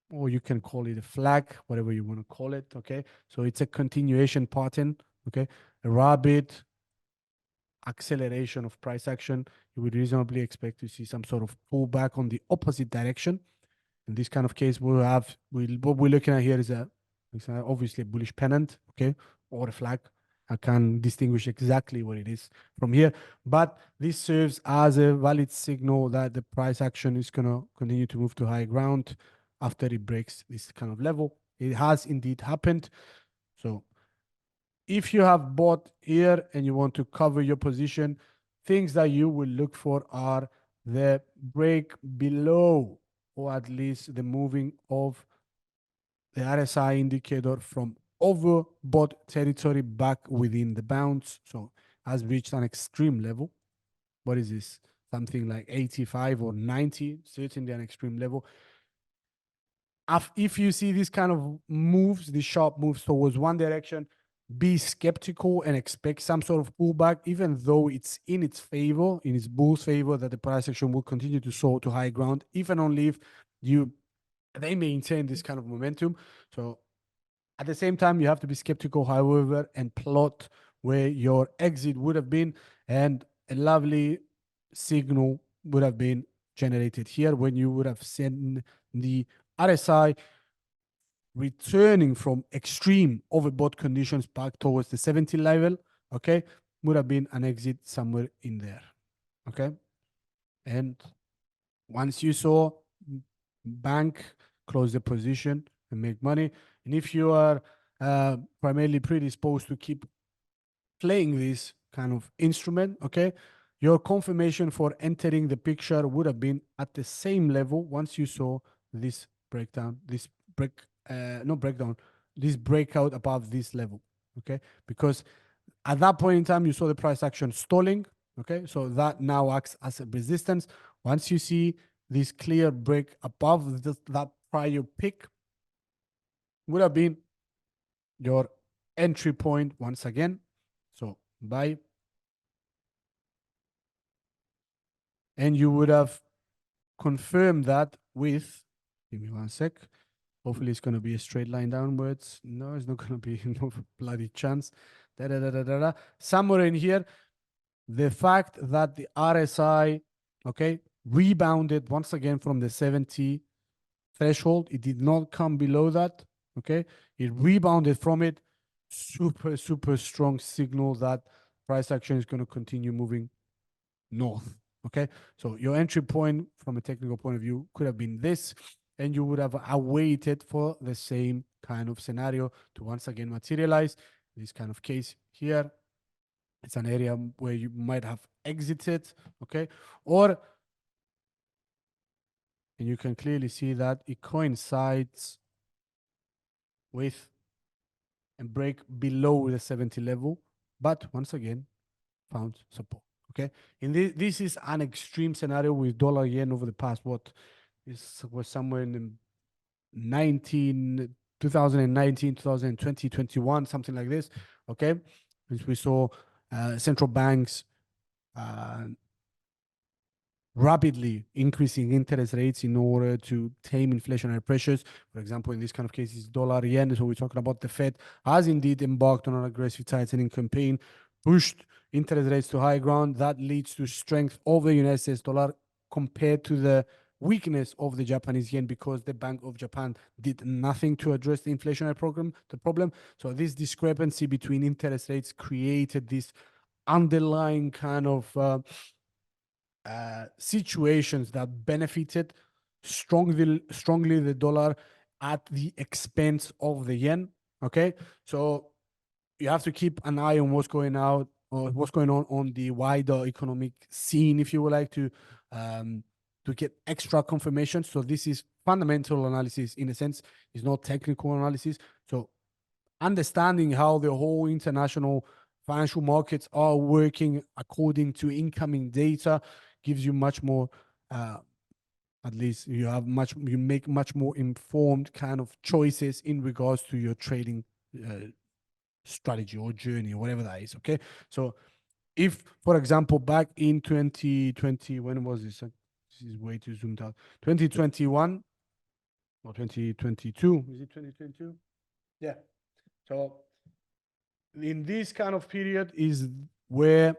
or you can call it a flag, whatever you want to call it. Okay, so it's a continuation pattern. Okay, a rapid acceleration of price action. You would reasonably expect to see some sort of pullback on the opposite direction. In this kind of case, what we're looking at here is obviously a bullish pennant, okay, or a flag. I can't distinguish exactly what it is from here, but this serves as a valid signal that the price action is going to continue to move to high ground after it breaks this kind of level. It has indeed happened. So if you have bought here and you want to cover your position, things that you will look for are the break below, or at least the moving of the RSI indicator from overbought territory back within the bounce. So has reached an extreme level. What is this? Something like 85 or 90, certainly an extreme level. If you see these kind of moves, these sharp moves towards one direction, be skeptical and expect some sort of pullback, even though it's in its favor, in its bull's favor, that the price action will continue to soar to high ground, even only if they maintain this kind of momentum. So at the same time, you have to be skeptical, however, and plot where your exit would have been, and a lovely signal would have been generated here when you would have seen the RSI returning from extreme overbought conditions back towards the 70 level. Okay, would have been an exit somewhere in there. Okay, and once you saw bank, close the position and make money. And if you are primarily predisposed to keep playing this kind of instrument, okay, your confirmation for entering the picture would have been at the same level once you saw this breakdown, this breakout above this level, okay? Because at that point in time, you saw the price action stalling, okay? So that now acts as a resistance. Once you see this clear break above that prior pick, would have been your entry point once again. So buy. and you would have confirmed that with, give me 1 sec. Hopefully it's going to be a straight line downwards. No, it's not going to be no bloody chance. Somewhere in here, the fact that the RSI, okay, rebounded once again from the 70 threshold. It did not come below that, okay? It rebounded from it. Super, super strong signal that price action is going to continue moving north, okay? So your entry point from a technical point of view could have been this, and you would have awaited for the same kind of scenario to once again materialize. This kind of case here, it's an area where you might have exited, okay? Or, and you can clearly see that it coincides with and break below the 70 level, but once again, found support, okay? And this is an extreme scenario with dollar yen over the past, this was somewhere in the 2019, 2020, 21, something like this, okay? Which we saw central banks rapidly increasing interest rates in order to tame inflationary pressures. For example, in this kind of cases, dollar yen. So we're talking about the Fed has indeed embarked on an aggressive tightening campaign, pushed interest rates to high ground. That leads to strength of the United States dollar compared to the weakness of the Japanese yen, because the Bank of Japan did nothing to address the inflationary problem. So this discrepancy between interest rates created this underlying kind of situations that benefited strongly the dollar at the expense of the yen, okay? So you have to keep an eye on what's going on the wider economic scene, if you would like to get extra confirmation. So this is fundamental analysis in a sense, it's not technical analysis. So understanding how the whole international financial markets are working according to incoming data gives you much more, at least you make much more informed kind of choices in regards to your trading strategy or journey or whatever that is, okay? So if, for example, back in 2020, when was this? This is way too zoomed out. 2021 or 2022? Is it 2022? Yeah. So in this kind of period is where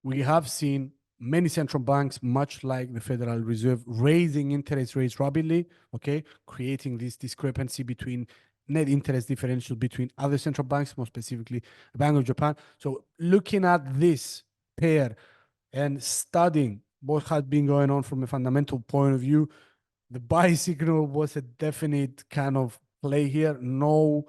we have seen many central banks, much like the Federal Reserve, raising interest rates rapidly, okay, creating this discrepancy between net interest differential between other central banks, more specifically the Bank of Japan. So looking at this pair and studying what had been going on from a fundamental point of view, the buy signal was a definite kind of play here. No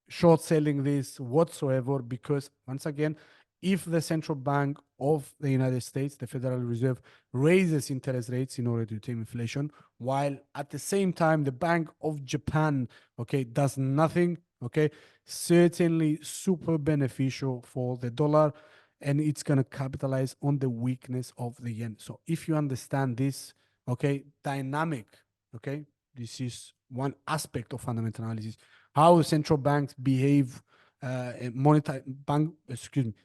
short selling this whatsoever, because once again, if the central bank of the United States, the Federal Reserve, raises interest rates in order to tame inflation, while at the same time the Bank of Japan, okay, does nothing, okay, certainly super beneficial for the dollar, and it's going to capitalize on the weakness of the yen. So if you understand this, okay, dynamic, okay, this is one aspect of fundamental analysis, how central banks behave,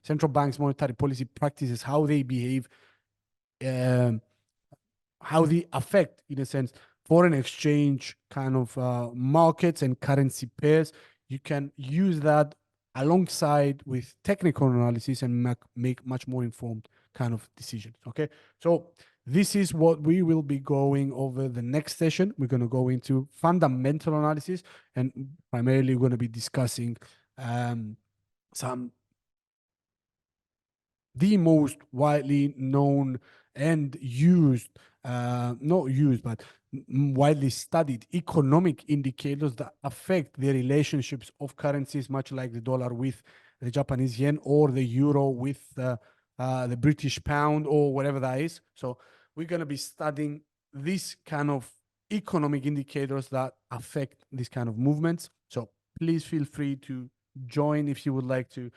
central banks' monetary policy practices, how they behave, how they affect, in a sense, foreign exchange kind of markets and currency pairs. You can use that alongside with technical analysis and make much more informed kind of decisions, okay? So this is what we will be going over the next session. We're going to go into fundamental analysis, and primarily we're going to be discussing the most widely known and used, not used, but widely studied economic indicators that affect the relationships of currencies, much like the dollar with the Japanese yen, or the euro with the British pound, or whatever that is. So we're going to be studying this kind of economic indicators that affect this kind of movements. So please feel free to join if you would like to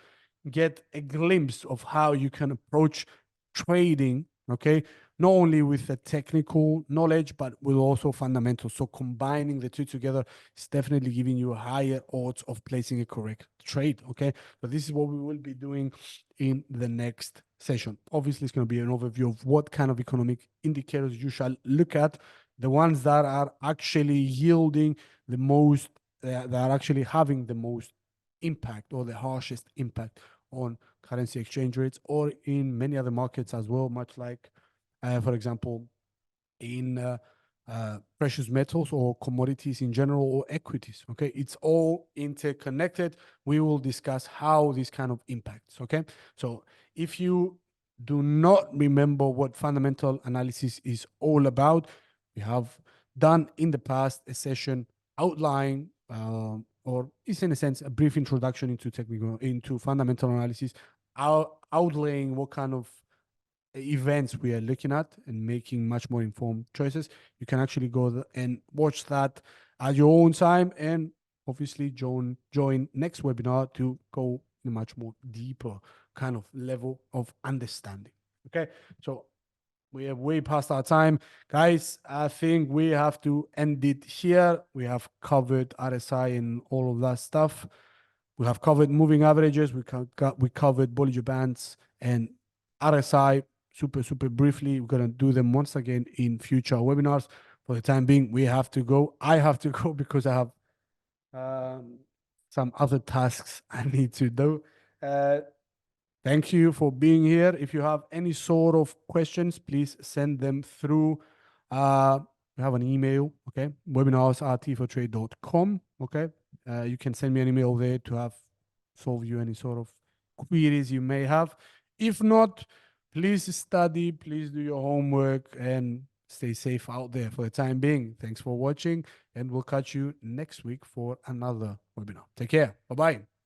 get a glimpse of how you can approach trading, okay, not only with the technical knowledge, but with also fundamentals. So combining the two together is definitely giving you higher odds of placing a correct trade, okay? So this is what we will be doing in the next session. Obviously, it's going to be an overview of what kind of economic indicators you shall look at, the ones that are actually yielding the most, that are actually having the most impact or the harshest impact on currency exchange rates, or in many other markets as well, much like, for example, in precious metals or commodities in general, or equities. Okay, it's all interconnected. We will discuss how this kind of impacts. Okay, so if you do not remember what fundamental analysis is all about, we have done in the past a session outlining, or is in a sense a brief introduction into fundamental analysis, outlaying what kind of events we are looking at and making much more informed choices. You can actually go and watch that at your own time, and obviously join next webinar to go in a much more deeper kind of level of understanding. Okay, so we are way past our time, guys. I think we have to end it here. We have covered RSI and all of that stuff. We have covered moving averages. We covered Bollinger Bands and RSI super briefly. We're going to do them once again in future webinars. For the time being, we have to go. I have to go because I have some other tasks I need to do. Thank you for being here. If you have any sort of questions, please send them through. We have an email, okay? webinars@t4trade.com, okay? You can send me an email there to solve you any sort of queries you may have. If not, please study, please do your homework, and stay safe out there for the time being. Thanks for watching, and we'll catch you next week for another webinar. Take care. Bye-bye.